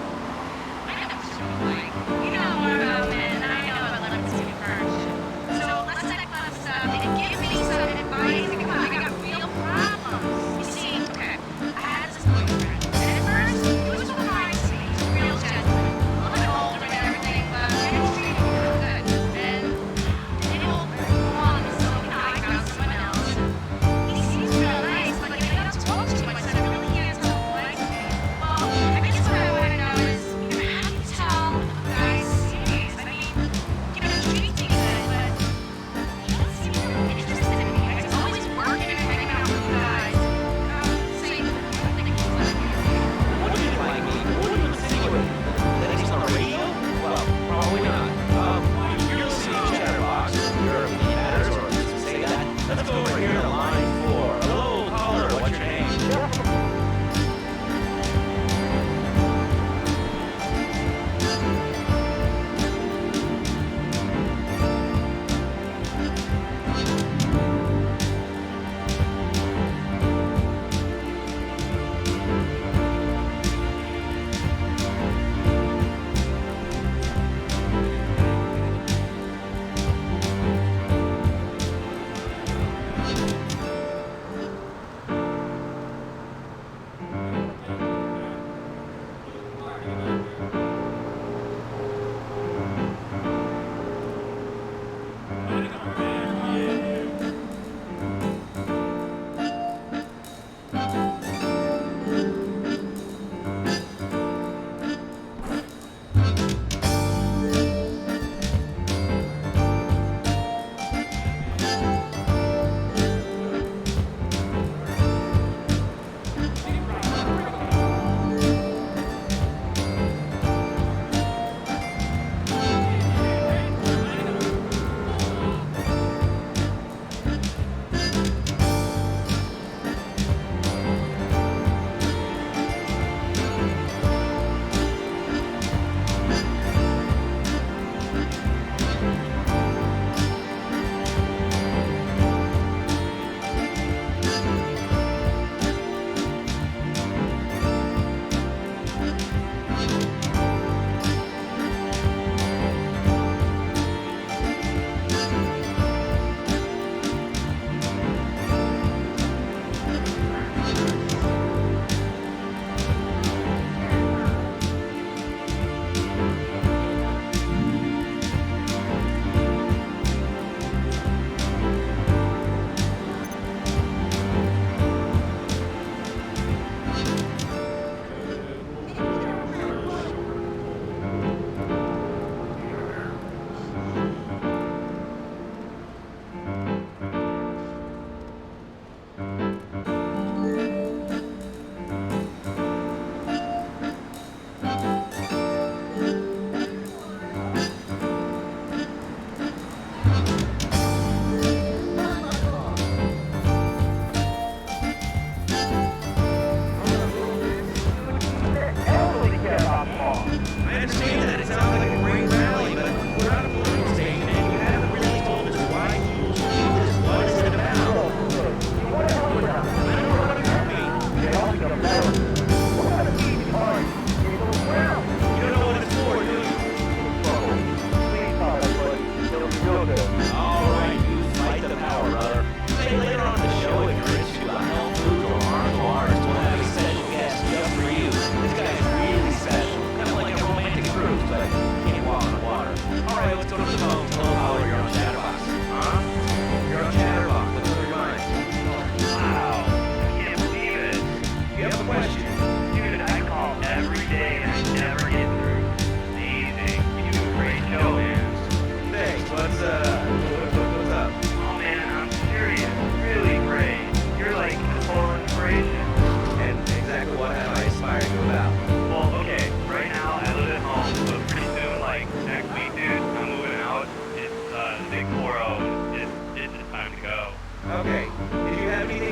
I know what you like. You know more about men than I know about lipstick furniture. So let's set clubs up and give me some advice. Come on, I got real problems. You see, okay, I had this boyfriend, and at first, he was real nice to me. He was a real gentleman. A little bit older and everything, but he was treating me real good. Then, didn't hold very long, so I found someone else. He seems real nice, but he don't talk too much, so I really can't tell who likes me. Well, I guess what I want to know is, how do you tell a guy's serious? I mean, he treats me good, but he doesn't seem really interested in me. He's always working and hanging out with guys. So you don't think he's like me? What do you like me? What do you insinuate? That he's on the radio? Well, probably not. You're listening to Chatterbox. You're a matters, or say that. Let's go over here to line 4. Hello, caller. What's your name?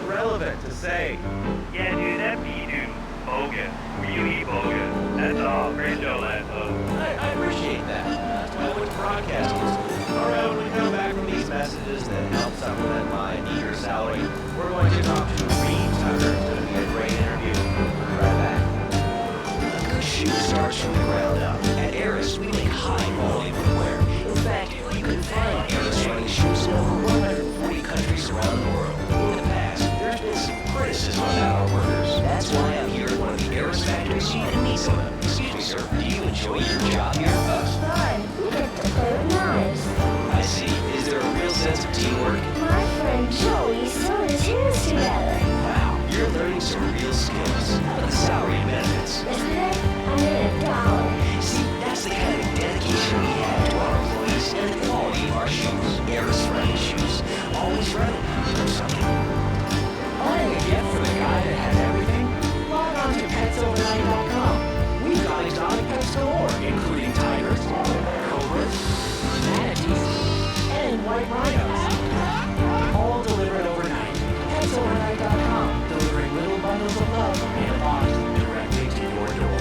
relevant to say. Yeah, dude, that beat, dude, bogus. Really bogus. That's all. Great show, lads. I appreciate that. That's why I went to broadcasting school. All right, when we come back from these messages that help supplement my meager salary, we're going to talk to Reed Tucker about our workers. That's why I'm here at one of the Aris factories in Minnesota. Excuse me, sir. Do you enjoy your job here? It's fun. We get to play with knives. I see. Is there a real sense of teamwork? My friend Joey sewed his hands together. Wow, you're learning some real skills. How about the salary and benefits? Yesterday, I made $1. See, that's the kind of dedication we have to our employees and the quality of our shoes. Aris running shoes. Always running from something. Wanting a gift for the guy that has everything? Log on to petsovernight.com. We've got exotic pets galore, including tigers, cobras, manatees, and white rhinos. All delivered overnight. Petsovernight.com, delivering little bundles of love in a box directly to your door.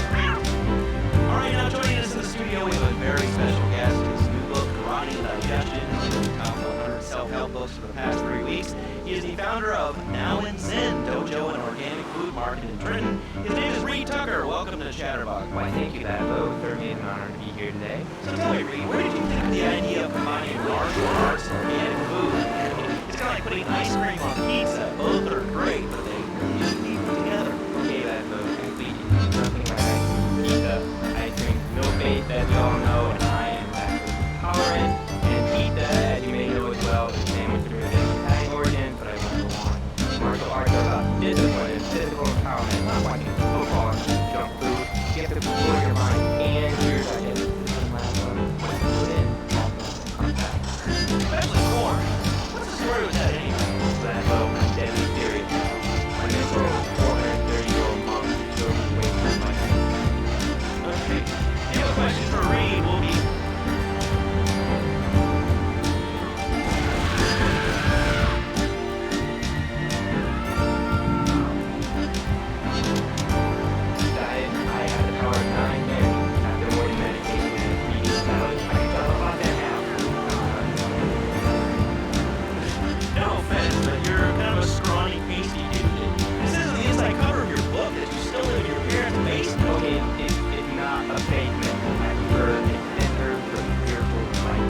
All right, now joining us in the studio, we have a very special guest. His new book, Karate and Digestion, has been top 100 self-help books for the past 3 weeks. He is the founder of Now in Zen Dojo and Organic Food Market in Trenton. His name is Reed Tucker. Welcome to Chatterbox. Why, thank you, Badlo. It's certainly an honor to be here today. So tell me, Reed, where did you think of the idea of combining martial arts and organic food? It's kind of like putting ice cream on pizza. Both are great, but they really need them together. Okay, Badlo, completely. Nothing like ice cream, pizza, ice cream, no faith, as we all know, and I am lactose intolerant. And pizza, as you may know as well, is a sandwich that really has Italian origins, but I won't go on. Martial arts are about discipline and physical empowerment, not watching football and junk food. You have to explore your mind and your digestive system last one. What you put in, contact. Especially corn. What's the story with that anyway? Badlo, I'm deadly serious. My mentor, 430-year-old mom, showed me way too much. Okay. If you have a question for Reed, we'll be... Diet, I had the power of 9 men. After more medication and eating salad, I can tell about that now. No offense, but you're kind of a scrawny, pasty dude. It says on the inside cover of your book that you still live in your parents' basement. Okay, it's not a basement. I prefer a center for spiritual life.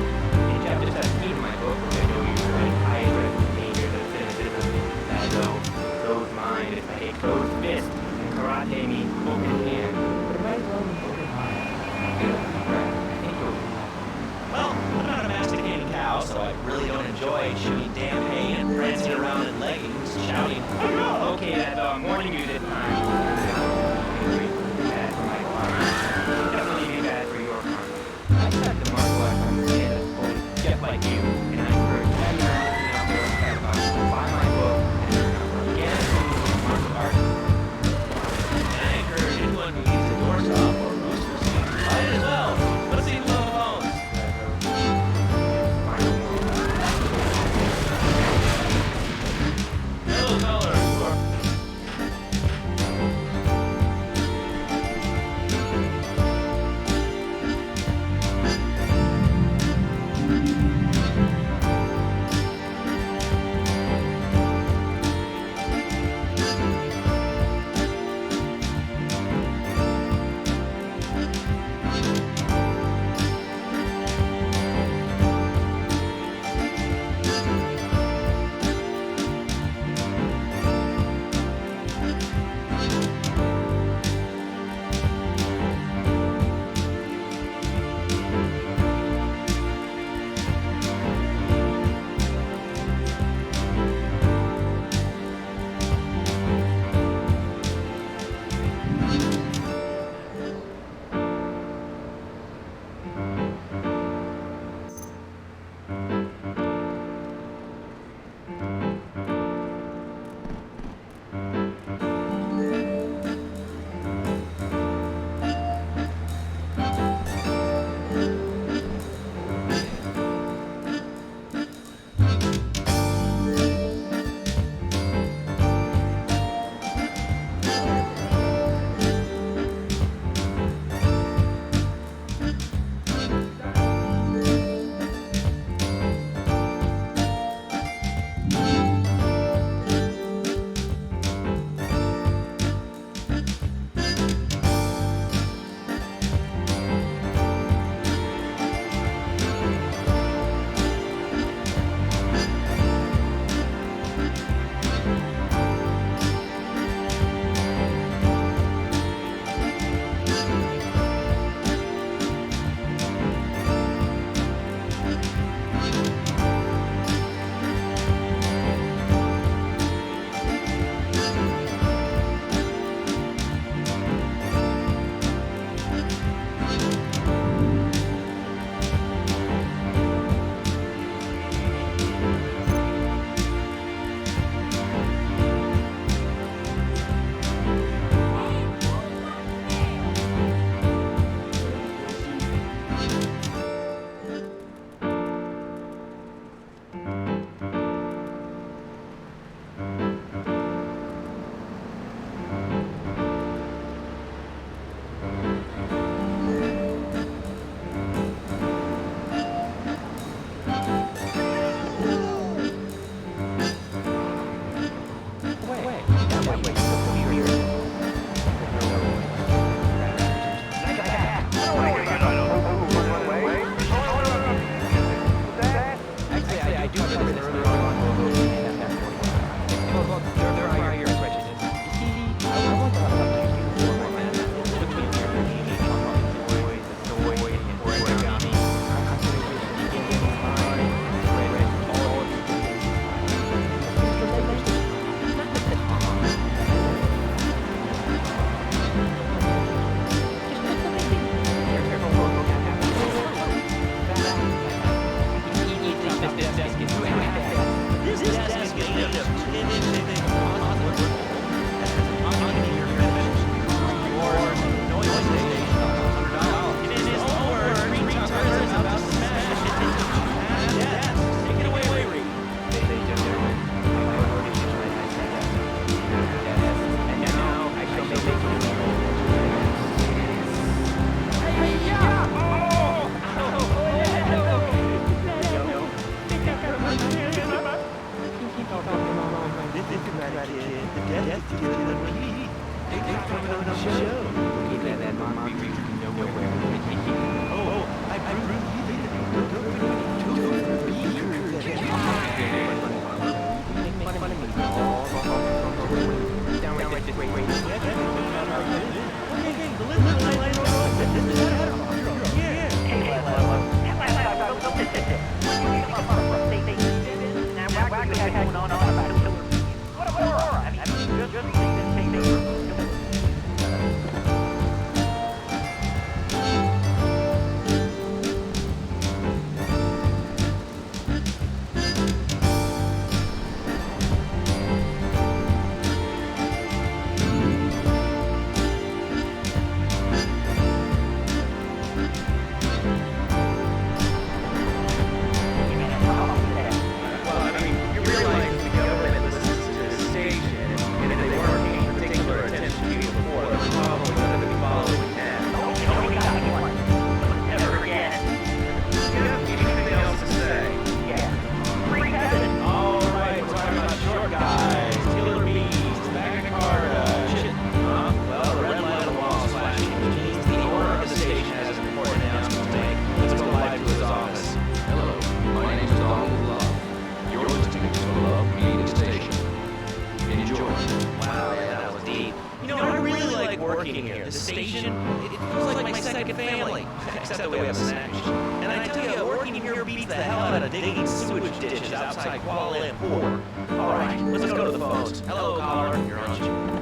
In chapter 17 of my book, which I know you read, I address the dangers of cynicism. That closed mind is like a closed fist, and karate means open hand. But it might as well mean open mind. I think you'll be happy. Well, I'm not a masticating cow, so I really don't enjoy chewing damn hay and prancing around in leggings, shouting, "Oh no!" Okay, I'm warning you this time. Bad for my karma. Definitely be bad for your karma. I stuck to martial arts from the stand as police, just like you, and I encourage everyone listening out there to check out, buy my book, and learn about organic food and martial arts. And I encourage anyone who needs a doorstop or rooster seat to buy it as well. Let's see who's on the phones. Hello, working here. The station, it feels like my second family, except that we have snatched. And I tell you, working here beats the hell out of digging sewage ditches outside Kuala Lumpur. All right, let's go to the phones. Hello, caller. You're on.